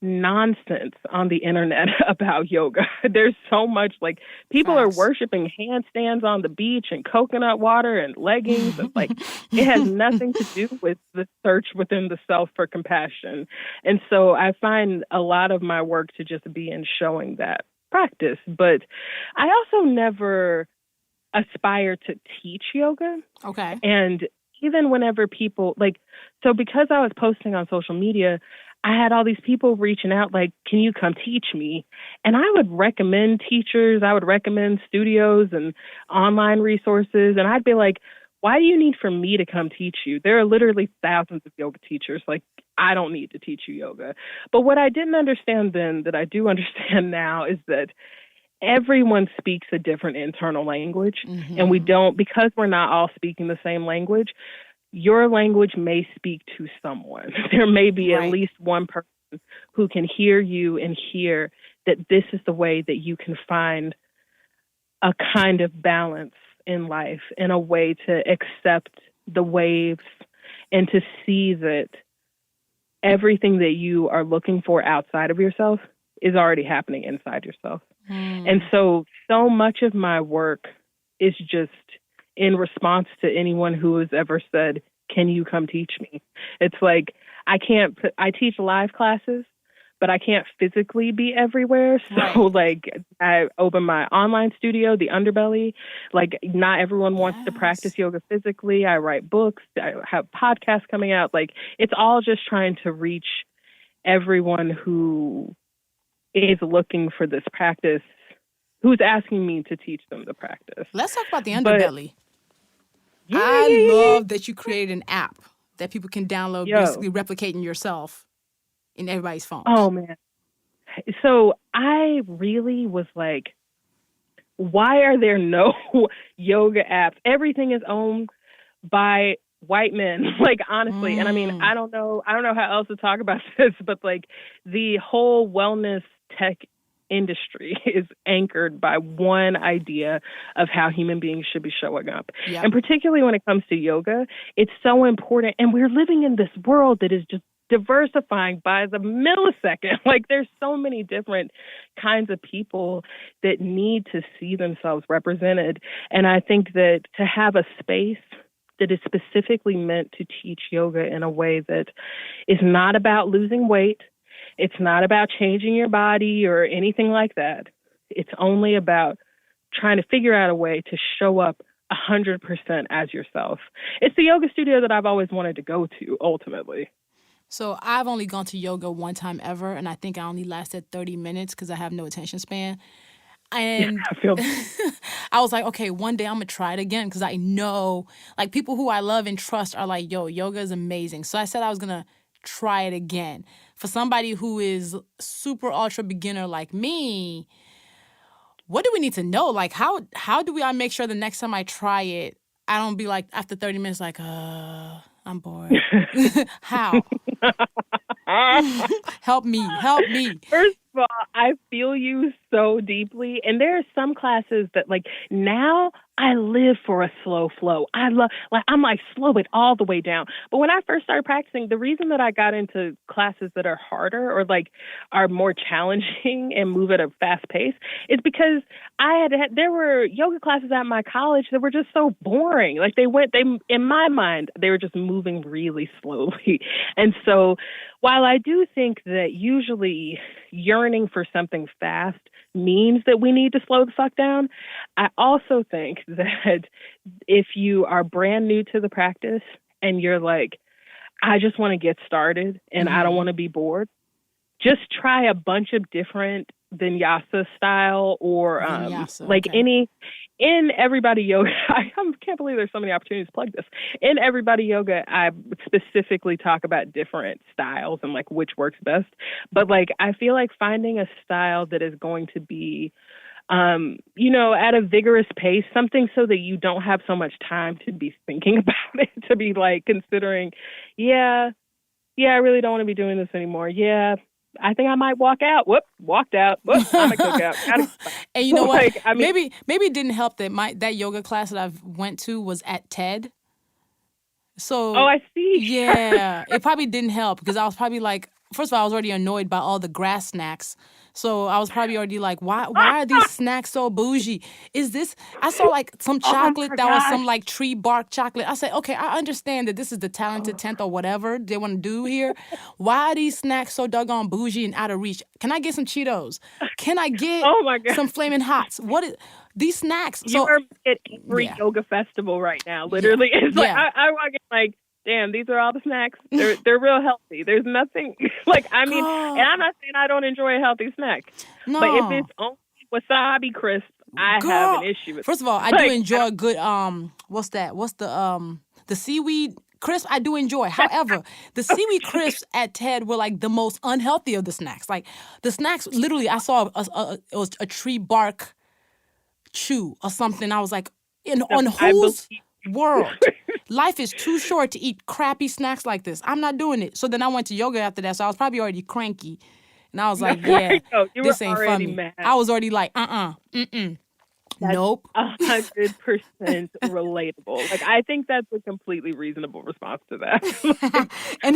nonsense on the internet about yoga. There's so much, like, people Facts. are worshiping handstands on the beach and coconut water and leggings. And like, it has nothing to do with the search within the self for compassion. And so I find a lot of my work to just be in showing that practice. But I also never aspire to teach yoga. Okay. And even whenever people so because I was posting on social media, I had all these people reaching out like, can you come teach me? And I would recommend teachers. I would recommend studios and online resources. And I'd be like, why do you need for me to come teach you? There are literally thousands of yoga teachers. Like, I don't need to teach you yoga. But what I didn't understand then that I do understand now is that everyone speaks a different internal language. Mm-hmm. And we don't, because we're not all speaking the same language, your language may speak to someone. There may be Right. at least one person who can hear you and hear that this is the way that you can find a kind of balance in life, and a way to accept the waves and to see that everything that you are looking for outside of yourself is already happening inside yourself. And so much of my work is just in response to anyone who has ever said, can you come teach me? It's like, I teach live classes, but I can't physically be everywhere. So Right. like, I open my online studio, The Underbelly. Like, not everyone wants to practice yoga physically. I write books. I have podcasts coming out. Like, it's all just trying to reach everyone who is looking for this practice, who's asking me to teach them the practice. Let's talk about the But- underbelly. Yeah, I yeah, yeah, love that you created an app that people can download, Yo. basically replicating yourself in everybody's phone. Oh, man. So I really was like, why are there no yoga apps? Everything is owned by white men, like, honestly. And I mean, I don't know how else to talk about this, but like, the whole wellness tech industry is anchored by one idea of how human beings should be showing up. Yep. And particularly when it comes to yoga, it's so important. And we're living in this world that is just diversifying by the millisecond. Like, there's so many different kinds of people that need to see themselves represented. And I think that to have a space that is specifically meant to teach yoga in a way that is not about losing weight, it's not about changing your body or anything like that. It's only about trying to figure out a way to show up 100% as yourself. It's the yoga studio that I've always wanted to go to, ultimately. So I've only gone to yoga one time ever, and I think I only lasted 30 minutes because I have no attention span. And I feel I was like, okay, one day I'm going to try it again because I know, like, people who I love and trust are like, yo, yoga is amazing. So I said I was going to try it again. For somebody who is super ultra beginner like me, what do we need to know? Like, how do I make sure the next time I try it, I don't be like, after 30 minutes, like, I'm bored. How? Help me. First of all, I feel you so deeply. And there are some classes that, like, now I live for a slow flow. I'm like, slow it all the way down. But when I first started practicing, the reason that I got into classes that are harder or like are more challenging and move at a fast pace is because there were yoga classes at my college that were just so boring. Like, in my mind, they were just moving really slowly. And so while I do think that usually yearning for something fast means that we need to slow the fuck down, I also think that if you are brand new to the practice and you're like, I just want to get started and I don't want to be bored, just try a bunch of different vinyasa style or Vinyasa, like okay. in Everybody Yoga. I can't believe there's so many opportunities to plug this. In Everybody Yoga, I specifically talk about different styles and like which works best. But like, I feel like finding a style that is going to be at a vigorous pace, something so that you don't have so much time to be thinking about it, to be like considering, I really don't want to be doing this anymore. Yeah, I think I might walk out. Whoop, walked out. Whoop, I'm a cookout. And you know what? Maybe it didn't help that that yoga class that I went to was at TED. So I see. Yeah, it probably didn't help because I was probably like, first of all, I was already annoyed by all the grass snacks. So I was probably already like, why are these snacks so bougie? Is this, I saw like some chocolate that was some like tree bark chocolate. I said, okay, I understand that this is the talented 10th or whatever they want to do here. Why are these snacks so doggone bougie and out of reach? Can I get some Cheetos? Can I get some Flamin' Hots? What is these snacks? You are at every yoga festival right now. Literally, it's like I walk in like, damn, these are all the snacks. They're real healthy. There's nothing and I'm not saying I don't enjoy a healthy snack. No. But if it's only wasabi crisp, I have an issue with it. First of all, I do enjoy a good what's that? What's the seaweed crisp? I do enjoy. However, the seaweed crisps at TED were like the most unhealthy of the snacks. Like the snacks, literally, I saw it was a tree bark chew or something. I was like, on whose world? Life is too short to eat crappy snacks like this. I'm not doing it. So then I went to yoga after that. So I was probably already cranky. And I was like, this ain't for me. Mad. I was already like, nope. 100% relatable. Like, I think that's a completely reasonable response to that. And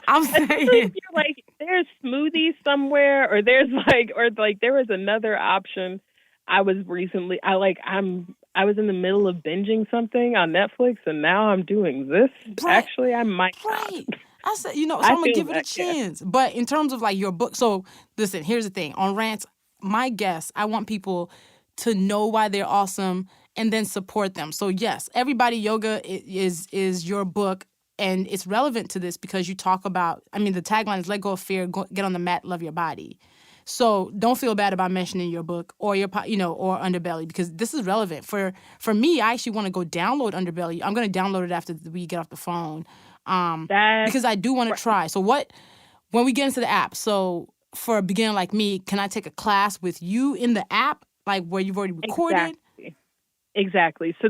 I'm saying, you're like, there's smoothies somewhere, or there was another option. I was in the middle of binging something on Netflix, and now I'm doing this. Right. Actually, I might not. I said, so I'm going to give it a chance. Yeah. But in terms of, like, your book, so, listen, here's the thing. On Rants, my guests, I want people to know why they're awesome and then support them. So, yes, Everybody Yoga is your book, and it's relevant to this because you talk about, the tagline is let go of fear, get on the mat, love your body. So don't feel bad about mentioning your book or or Underbelly, because this is relevant. For me, I actually want to go download Underbelly. I'm going to download it after we get off the phone because I do want to try. So when we get into the app, so for a beginner like me, can I take a class with you in the app, like where you've already recorded? Exactly. So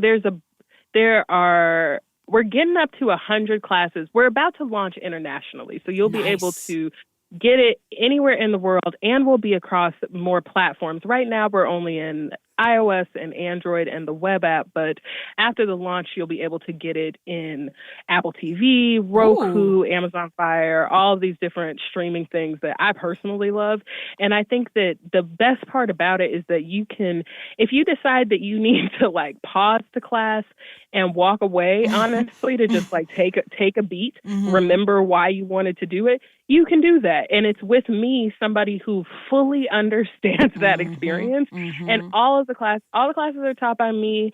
we're getting up to 100 classes. We're about to launch internationally. So you'll be able to get it anywhere in the world, and we'll be across more platforms. Right now, we're only in iOS and Android and the web app, but after the launch, you'll be able to get it in Apple TV, Roku, Amazon Fire, all of these different streaming things that I personally love. And I think that the best part about it is that you can, if you decide that you need to like pause the class and walk away, honestly, to just like take a beat, remember why you wanted to do it, you can do that. And it's with me, somebody who fully understands that experience. And all the classes are taught by me.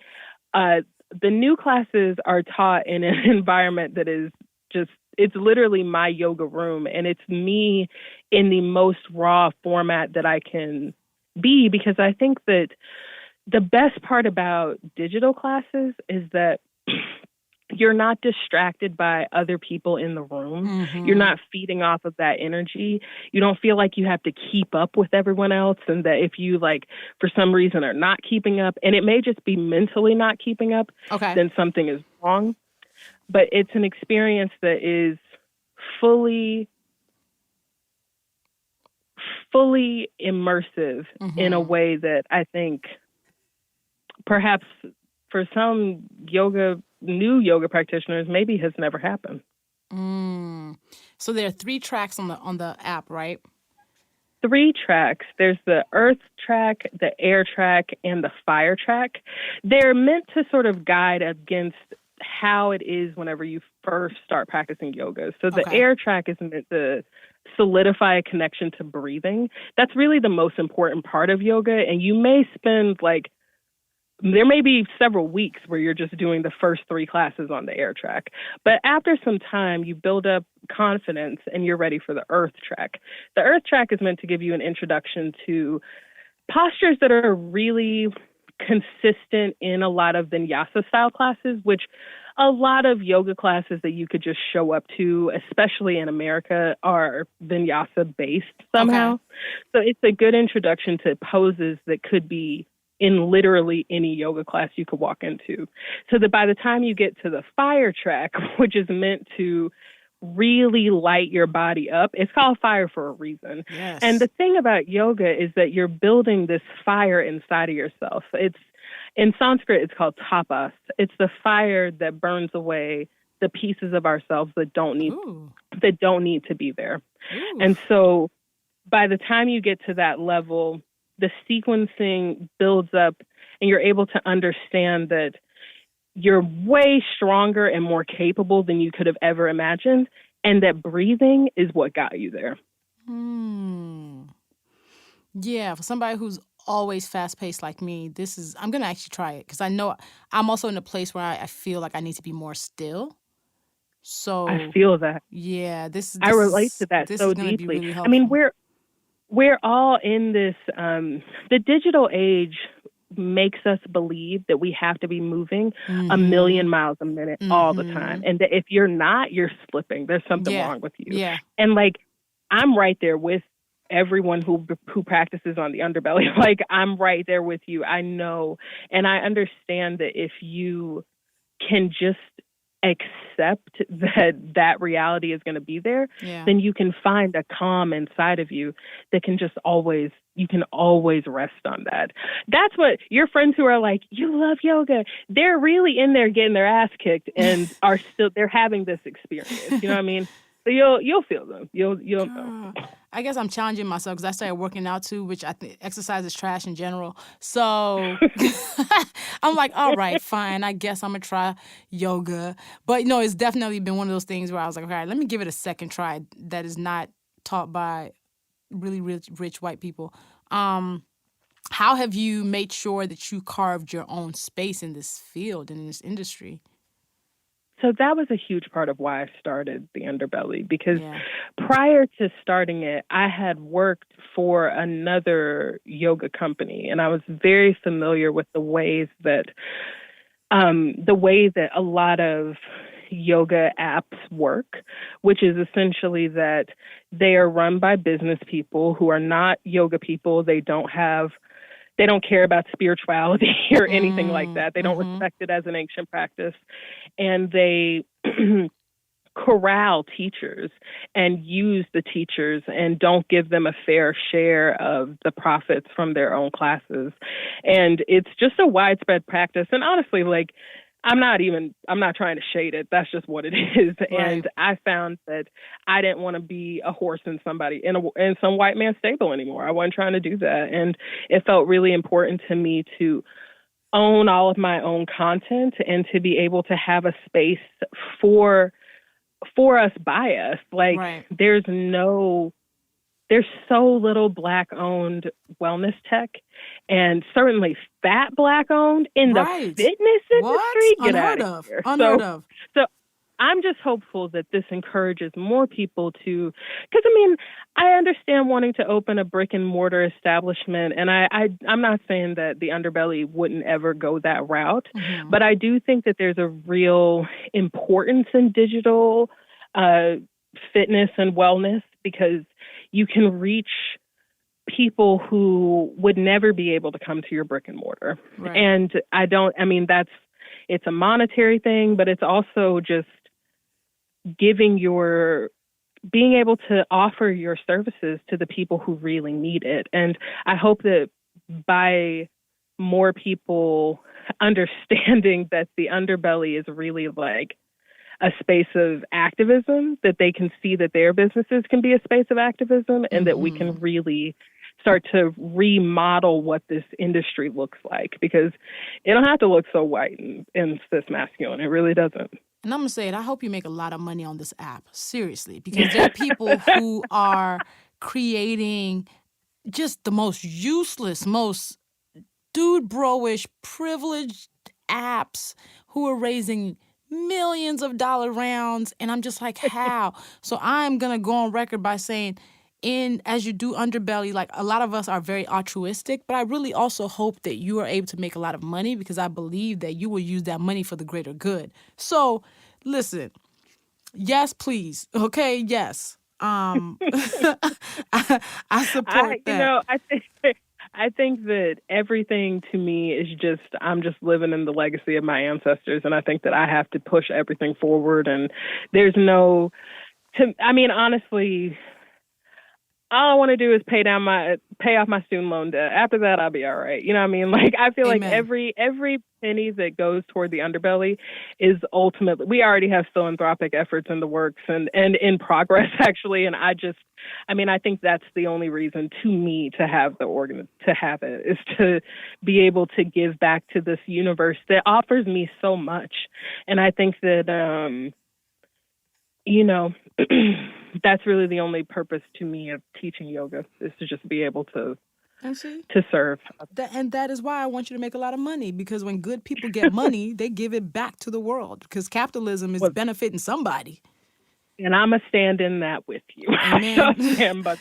The new classes are taught in an environment that is just, it's literally my yoga room, and it's me in the most raw format that I can be, because I think that the best part about digital classes is that you're not distracted by other people in the room. You're not feeding off of that energy. You don't feel like you have to keep up with everyone else, and that if you, like, for some reason are not keeping up, and it may just be mentally not keeping up, then something is wrong. But it's an experience that is fully immersive in a way that I think perhaps for some new yoga practitioners maybe has never happened. So there are 3 tracks on the app, right? 3 tracks. There's the earth track, the air track, and the fire track. They're meant to sort of guide against how it is whenever you first start practicing yoga. So the air track is meant to solidify a connection to breathing. That's really the most important part of yoga. And you may spend there may be several weeks where you're just doing the first 3 classes on the air track. But after some time, you build up confidence and you're ready for the earth track. The earth track is meant to give you an introduction to postures that are really consistent in a lot of vinyasa style classes, which a lot of yoga classes that you could just show up to, especially in America, are vinyasa based somehow. Okay. So it's a good introduction to poses that could be in literally any yoga class you could walk into. So that by the time you get to the fire track, which is meant to really light your body up, it's called fire for a reason. Yes. And the thing about yoga is that you're building this fire inside of yourself. It's in Sanskrit, it's called tapas. It's the fire that burns away the pieces of ourselves that don't need to be there. Ooh. And so by the time you get to that level, the sequencing builds up and you're able to understand that you're way stronger and more capable than you could have ever imagined, and that breathing is what got you there. Yeah, for somebody who's always fast-paced like me, I'm going to actually try it because I know I'm also in a place where I feel like I need to be more still. So I feel that. Yeah, I relate to that so deeply. Really, I mean, we're all in this, the digital age makes us believe that we have to be moving a million miles a minute all the time. And that if you're not, you're slipping. There's something wrong with you. Yeah. And like, I'm right there with everyone who practices on the underbelly. Like, I'm right there with you. I know. And I understand that if you can just accept that reality is going to be there, then you can find a calm inside of you that can just always rest on that. That's what your friends who are like, you love yoga, they're really in there getting their ass kicked and they're having this experience. You know what I mean? So you'll feel them. You'll know. I guess I'm challenging myself because I started working out too, which I think exercise is trash in general. So I'm like, all right, fine. I guess I'm going to try yoga. But, it's definitely been one of those things where I was like, all right, let me give it a second try that is not taught by really rich white people. How have you made sure that you carved your own space in this field, in this industry? So that was a huge part of why I started the Underbelly, because prior to starting it, I had worked for another yoga company, and I was very familiar with the way that a lot of yoga apps work, which is essentially that they are run by business people who are not yoga people. They don't care about spirituality or anything like that. They don't respect it as an ancient practice. And they corral teachers and use the teachers and don't give them a fair share of the profits from their own classes. And it's just a widespread practice. And honestly, like, I'm not trying to shade it. That's just what it is. Right. And I found that I didn't want to be a horse in in some white man's stable anymore. I wasn't trying to do that. And it felt really important to me to own all of my own content and to be able to have a space for us by us. Like, there's so little Black-owned wellness tech, and certainly fat Black-owned in the fitness industry. Get out of here. Unheard of. So I'm just hopeful that this encourages more people to, because I mean, I understand wanting to open a brick and mortar establishment, and I'm not saying that the Underbelly wouldn't ever go that route, but I do think that there's a real importance in digital fitness and wellness, because you can reach people who would never be able to come to your brick and mortar. Right. And it's a monetary thing, but it's also just being able to offer your services to the people who really need it. And I hope that by more people understanding that the Underbelly is really like a space of activism, that they can see that their businesses can be a space of activism, and that we can really start to remodel what this industry looks like, because it don't have to look so white and cis masculine. It really doesn't. And I'm going to say it, I hope you make a lot of money on this app, seriously, because there are people who are creating just the most useless, most dude bro-ish, privileged apps who are raising millions of dollar rounds, and I'm just like, how? So I'm going to go on record by saying, as you do underbelly, like a lot of us are very altruistic, but I really also hope that you are able to make a lot of money because I believe that you will use that money for the greater good. So, listen, yes, please. Okay, yes. I support that. I think that everything to me is just I'm just living in the legacy of my ancestors, and I think that I have to push everything forward. And there's no, I mean, honestly, all I want to do is pay off my student loan debt. After that, I'll be all right. You know what I mean? Like I feel like Amen. every penny that goes toward the underbelly is ultimately. We already have philanthropic efforts in the works and in progress actually. And I think that's the only reason to me to have to have it is to be able to give back to this universe that offers me so much. And I think that that's really the only purpose to me of teaching yoga is to just be able to serve. And that is why I want you to make a lot of money, because when good people get money, they give it back to the world because capitalism is benefiting somebody. And I'm going to stand in that with you. Amen.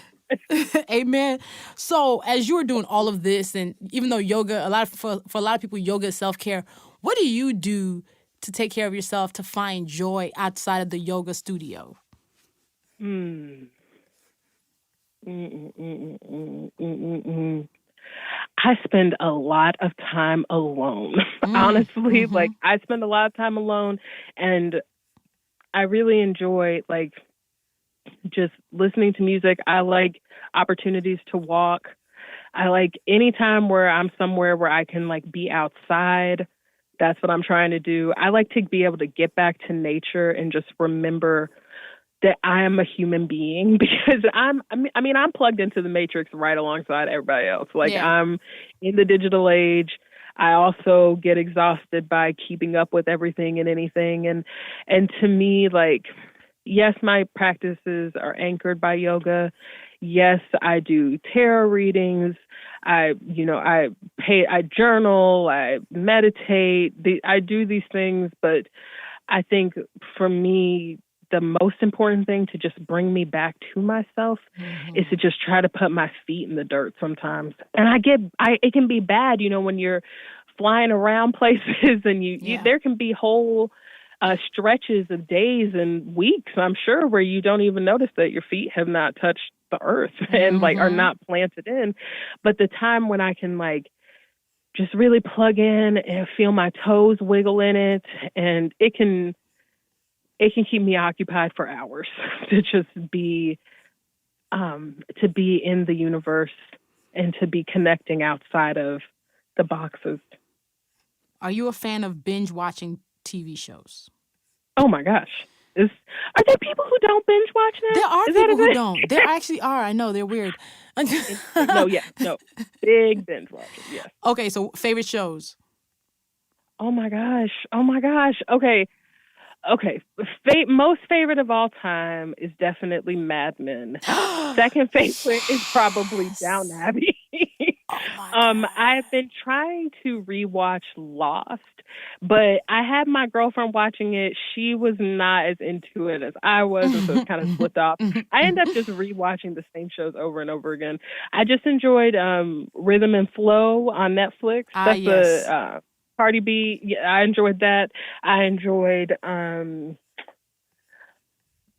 Amen. So as you were doing all of this, and even though yoga, for a lot of people, yoga is self-care, what do you do to take care of yourself, to find joy outside of the yoga studio? I spend a lot of time alone. Honestly, like I spend a lot of time alone, and I really enjoy like just listening to music. I like opportunities to walk. I like any time where I'm somewhere where I can like be outside. That's what I'm trying to do. I like to be able to get back to nature and just remember that I am a human being because I'm plugged into the matrix right alongside everybody else. Like I'm in the digital age. I also get exhausted by keeping up with everything and anything. And to me, like, yes, my practices are anchored by yoga. Yes, I do tarot readings. I journal, I meditate. I do these things, but I think for me, the most important thing to just bring me back to myself is to just try to put my feet in the dirt sometimes. And it can be bad, when you're flying around places and there can be whole stretches of days and weeks, I'm sure, where you don't even notice that your feet have not touched the earth and like are not planted in. But the time when I can like just really plug in and feel my toes wiggle in it, and it can keep me occupied for hours to just be in the universe and to be connecting outside of the boxes. Are you a fan of binge watching TV shows? Oh my gosh. Are there people who don't binge watch now? There are people who don't. There actually are. I know, they're weird. No. Big binge watchers, yes. Okay, so favorite shows? Oh my gosh. Okay. Most favorite of all time is definitely Mad Men. Second favorite is probably Downton Abbey. I've been trying to rewatch Lost, but I had my girlfriend watching it. She was not as into it as I was, and so it kind of slipped off. I ended up just rewatching the same shows over and over again. I just enjoyed Rhythm and Flow on Netflix. That's yes. Cardi B. Yeah, I enjoyed that. I enjoyed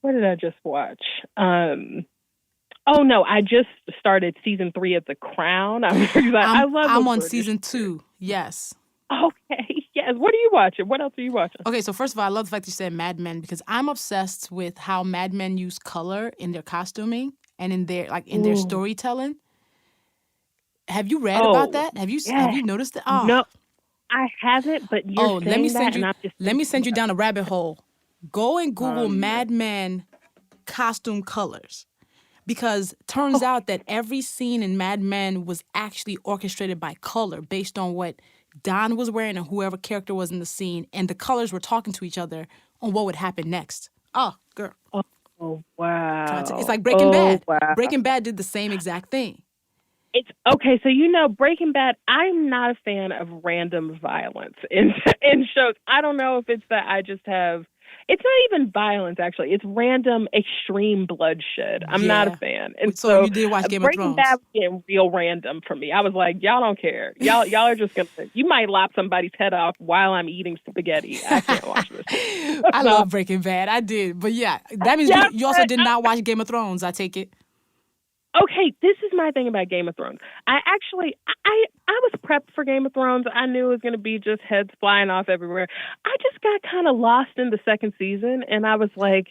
what did I just watch? Oh no, I just started season 3 of The Crown. I'm on season 2. Yes. Okay. Yes. What are you watching? What else are you watching? Okay, so first of all, I love the fact that you said Mad Men because I'm obsessed with how Mad Men use color in their costuming and in their storytelling. Have you read about that? Have you noticed that? Oh. No, I haven't. But you're saying let me send you down a rabbit hole. Go and Google Mad Men costume colors. Because turns out that every scene in Mad Men was actually orchestrated by color based on what Don was wearing and whoever character was in the scene. And the colors were talking to each other on what would happen next. Oh, girl. Oh, wow. It's like Breaking Bad. Wow. Breaking Bad did the same exact thing. It's okay. So, Breaking Bad, I'm not a fan of random violence in shows. I don't know if it's that I just have It's not even violence, actually. It's random, extreme bloodshed. I'm not a Yeah. fan. And So you did watch Game of Breaking Thrones. Bad was getting real random for me. I was like, y'all don't care. Y'all are just gonna. You might lop somebody's head off while I'm eating spaghetti. I can't watch this. I love Breaking Bad. I did. But yeah, that means you also did not watch Game of Thrones, I take it. Okay, this is my thing about Game of Thrones. I was prepped for Game of Thrones. I knew it was going to be just heads flying off everywhere. I just got kind of lost in the second season, and I was like,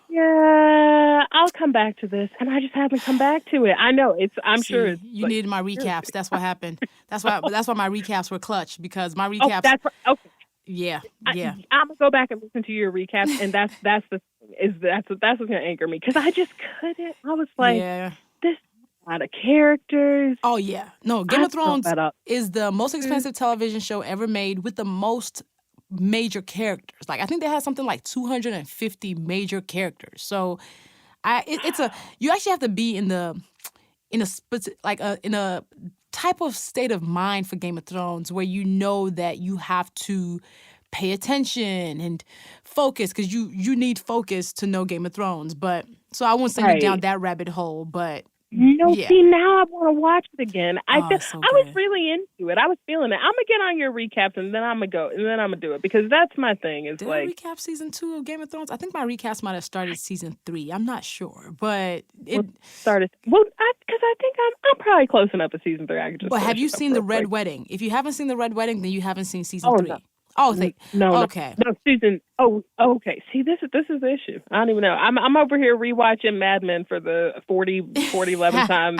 yeah, I'll come back to this, and I just haven't come back to it. I know I'm sure it's you needed my recaps. That's what happened. That's why my recaps were clutch, because my recaps. Oh, that's right. Okay. Yeah. I'm gonna go back and listen to your recaps, and that's the thing, that's what's gonna anchor me, because I just couldn't. I was like, this is a lot of characters. Oh yeah, no, Game of Thrones is the most expensive television show ever made with the most major characters. Like I think they had something like 250 major characters. So you actually have to be in a type of state of mind for Game of Thrones where you know that you have to pay attention and focus, because you need focus to know Game of Thrones. But so I won't send you down that rabbit hole, but no, see, now I want to watch it again. I was really into it. I was feeling it. I'm gonna get on your recaps, and then I'm gonna do it, because that's my thing. Is Did like I recap season 2 of Game of Thrones? I think my recaps might have started season 3. I'm not sure, but it started. Well, because I think I'm probably close enough to season 3. I could just. But have you seen the Red Wedding? If you haven't seen the Red Wedding, then you haven't seen season 3. No. Oh, no. Okay. No, season. Oh, okay. See, this is the issue. I don't even know. I'm over here rewatching Mad Men for the 11th time.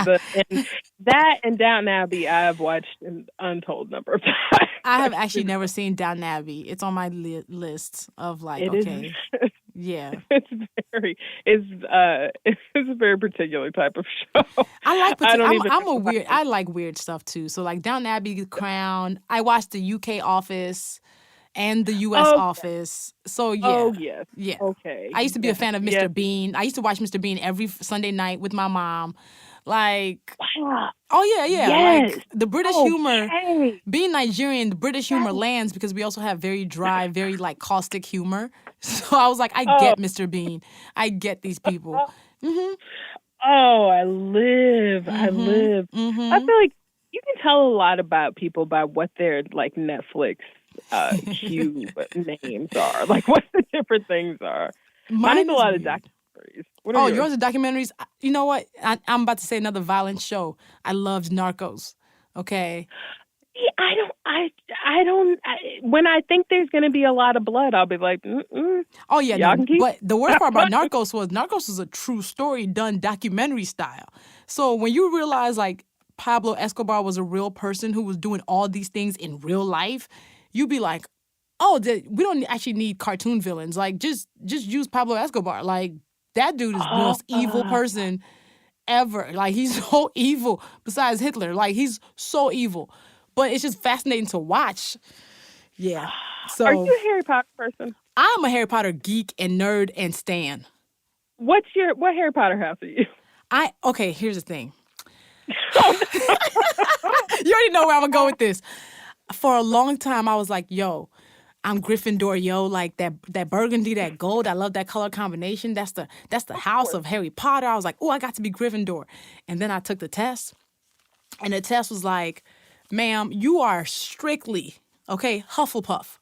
And that and Downton Abbey, I've watched an untold number of times. I have actually never seen Downton Abbey. It's on my list of like, okay. Yeah. It's a very particular type of show. I like weird stuff too. So like Downton Abbey, The Crown. I watched the UK Office and the US Office. So yeah. Oh yes. Yeah. Okay. I used to be a fan of Mr. Bean. I used to watch Mr. Bean every Sunday night with my mom. Like, wow. Oh yeah. Yes. Like the British humor, being Nigerian, the British humor lands because we also have very dry, very like caustic humor. So I was like, I get Mr. Bean. I get these people. Mm-hmm. Oh, I live. Mm-hmm. I feel like you can tell a lot about people by what their like Netflix hue names are, like what the different things are. Mine is a lot of documentaries. Yours are documentaries. You know what? I'm about to say another violent show. I loved Narcos. Okay. I don't. When I think there's going to be a lot of blood, I'll be like, Oh yeah, but the worst part about Narcos was a true story done documentary style. So when you realize like Pablo Escobar was a real person who was doing all these things in real life, you'd be like, we don't actually need cartoon villains. Like just use Pablo Escobar. Like that dude is the most evil person ever. Like he's so evil. Besides Hitler, like he's so evil. But it's just fascinating to watch. Yeah. So, are you a Harry Potter person? I'm a Harry Potter geek and nerd and stan. What Harry Potter house are you? Okay, here's the thing. You already know where I'm gonna go with this. For a long time, I was like, yo, I'm Gryffindor, yo. Like that burgundy, that gold. I love that color combination. That's the house of Harry Potter. I was like, I got to be Gryffindor. And then I took the test. And the test was like, ma'am, you are strictly, okay, Hufflepuff.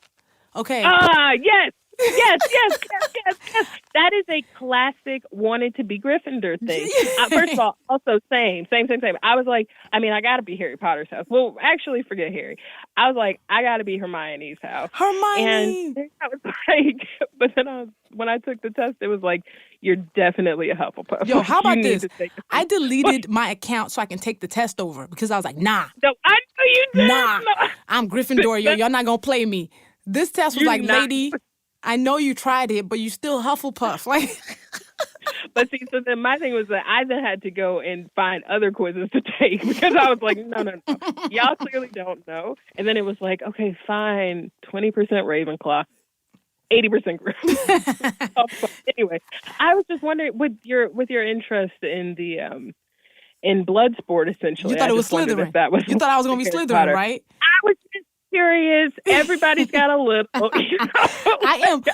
Okay. Yes. That is a classic wanted to be Gryffindor thing. First of all, also same. I was like, I got to be Harry Potter's house. Well, actually, forget Harry. I was like, I got to be Hermione's house. Hermione. And I was like, but then when I took the test, it was like, you're definitely a Hufflepuff. Yo, how about this? I deleted my account so I can take the test over because I was like, nah. No, I know you did. Nah, I'm Gryffindor, yo. Y'all not going to play me. This test was like, lady, I know you tried it, but you still Hufflepuff. Like, but see, so then my thing was that I then had to go and find other quizzes to take because I was like, no. Y'all clearly don't know. And then it was like, okay, fine, 20% Ravenclaw, 80% Gryffindor. Anyway, I was just wondering with your interest in the in Bloodsport, essentially. You thought it was Slytherin. You thought I was going to be Slytherin, right? curious. Everybody's got a little. I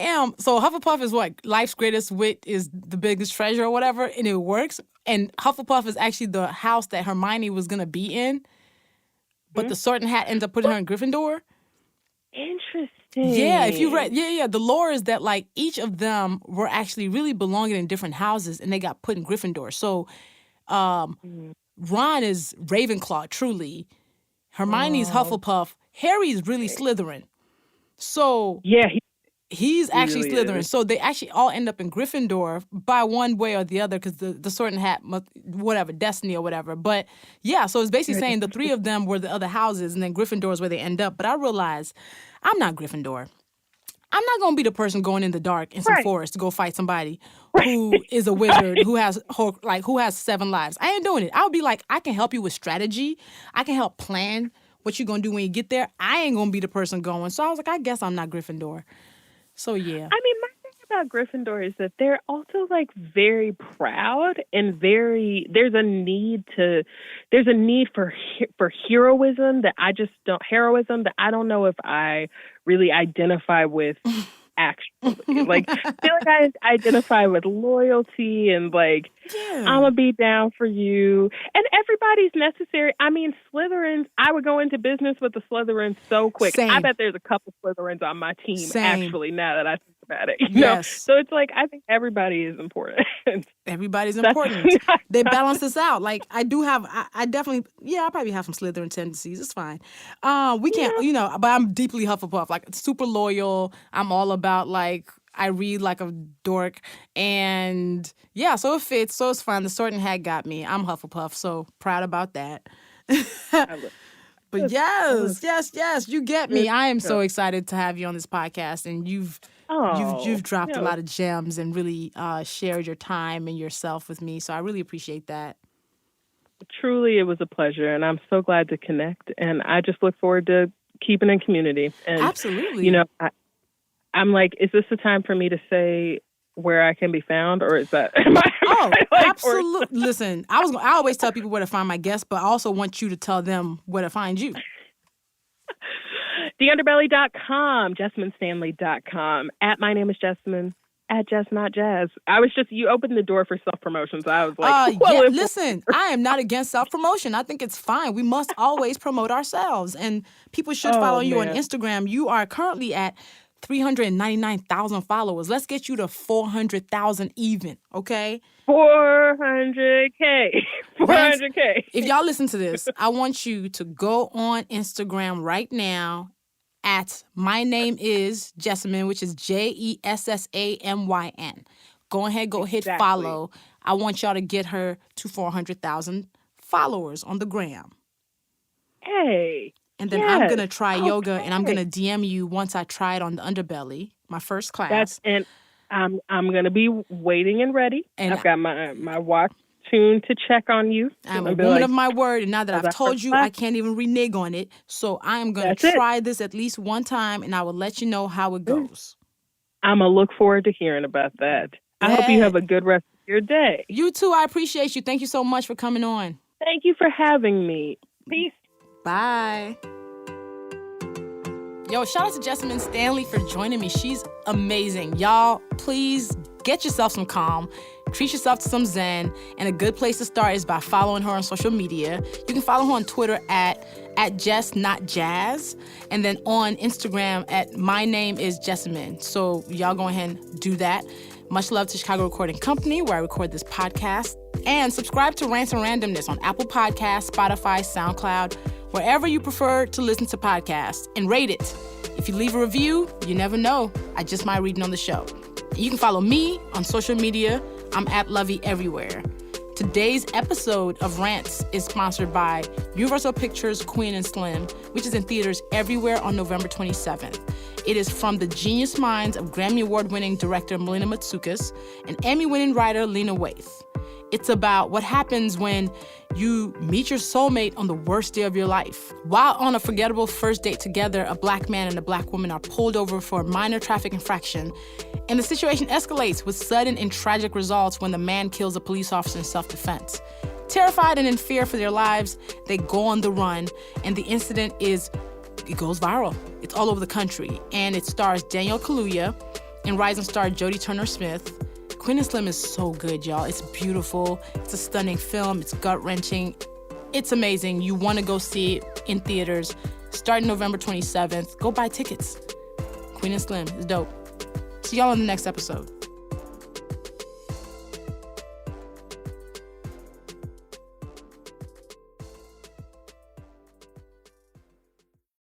am. So Hufflepuff is what? Life's greatest wit is the biggest treasure or whatever, and it works. And Hufflepuff is actually the house that Hermione was going to be in, but the Sorting Hat ends up putting her in Gryffindor. Interesting. Yeah, if you read, the lore is that like each of them were actually really belonging in different houses, and they got put in Gryffindor. So, Ron is Ravenclaw, truly. Hermione's Hufflepuff. Harry's really Slytherin. So yeah, he's actually really Slytherin. is. So they actually all end up in Gryffindor by one way or the other because the Sorting Hat, whatever, destiny or whatever. But yeah, so it's basically saying the three of them were the other houses, and then Gryffindor is where they end up. But I realized I'm not Gryffindor. I'm not going to be the person going in the dark in some forest to go fight somebody who is a wizard who has 7 lives. I ain't doing it. I would be like, I can help you with strategy. I can help plan what you're going to do when you get there. I ain't going to be the person going. So I was like, I guess I'm not Gryffindor. So yeah. I mean, my thing about Gryffindor is that they're also like very proud and there's a need for heroism that I don't know if I really identify with actually. Like, I feel like I identify with loyalty and like, I'm gonna be down for you. And everybody's necessary. I mean, Slytherins, I would go into business with the Slytherins so quick. Same. I bet there's a couple Slytherins on my team, actually, now that I think about it. You Yes. know? So it's like, I think everybody is important. Everybody's important. They balance this out. Like I definitely, I probably have some Slytherin tendencies. It's fine. We can't, but I'm deeply Hufflepuff, like super loyal. I'm all about like, I read like a dork and so it fits. So it's fine. The Sorting Hat got me. I'm Hufflepuff. So proud about that. But yes, you get me. I am so excited to have you on this podcast, and you've dropped a lot of gems and really shared your time and yourself with me. So I really appreciate that. Truly, it was a pleasure, and I'm so glad to connect. And I just look forward to keeping in community. And, absolutely. You know, I'm like, is this the time for me to say where I can be found, or is that? Absolutely. Listen, I always tell people where to find my guests, but I also want you to tell them where to find you. TheUnderbelly.com, JessamynStanley.com, at My Name is Jessamyn, at Jess Not Jazz. You opened the door for self-promotion, so I was like, listen, I am not against self-promotion. I think it's fine. We must always promote ourselves, and people should follow you on Instagram. You are currently at 399,000 followers. Let's get you to 400,000 even, okay? 400K. 400K. If y'all listen to this, I want you to go on Instagram right now at My Name is Jessamyn, which is JESSAMYN. Go ahead, hit follow. I want y'all to get her to 400,000 followers on the gram. Hey. And then I'm going to try yoga, and I'm going to DM you once I try it on the Underbelly, my first class. I'm going to be waiting and ready. And I've got my watch tuned to check on you. I'm a woman of my word, and now that I've told you, I can't even renege on it. So I am going to try this at least one time, and I will let you know how it goes. I'm going to look forward to hearing about that. I hope you have a good rest of your day. You too. I appreciate you. Thank you so much for coming on. Thank you for having me. Peace. Bye. Yo, shout out to Jessamyn Stanley for joining me. She's amazing. Y'all, please get yourself some calm. Treat yourself to some zen. And a good place to start is by following her on social media. You can follow her on Twitter at Jess Not Jazz. And then on Instagram at My Name is Jessamyn. So y'all go ahead and do that. Much love to Chicago Recording Company, where I record this podcast. And subscribe to Rants and Randomness on Apple Podcasts, Spotify, SoundCloud, wherever you prefer to listen to podcasts, and rate it. If you leave a review, you never know. I just might read it on the show. You can follow me on social media. I'm at Luvvie everywhere. Today's episode of Rants is sponsored by Universal Pictures' Queen and Slim, which is in theaters everywhere on November 27th. It is from the genius minds of Grammy Award-winning director Melina Matsoukas and Emmy-winning writer Lena Waithe. It's about what happens when you meet your soulmate on the worst day of your life. While on a forgettable first date together, a black man and a black woman are pulled over for a minor traffic infraction, and the situation escalates with sudden and tragic results when the man kills a police officer in self-defense. Terrified and in fear for their lives, they go on the run, and the incident is it goes viral. It's all over the country. And it stars Daniel Kaluuya and rising star Jodie Turner-Smith. Queen and Slim is so good, y'all. It's beautiful. It's a stunning film. It's gut-wrenching. It's amazing. You want to go see it in theaters. Starting November 27th. Go buy tickets. Queen and Slim is dope. See y'all in the next episode.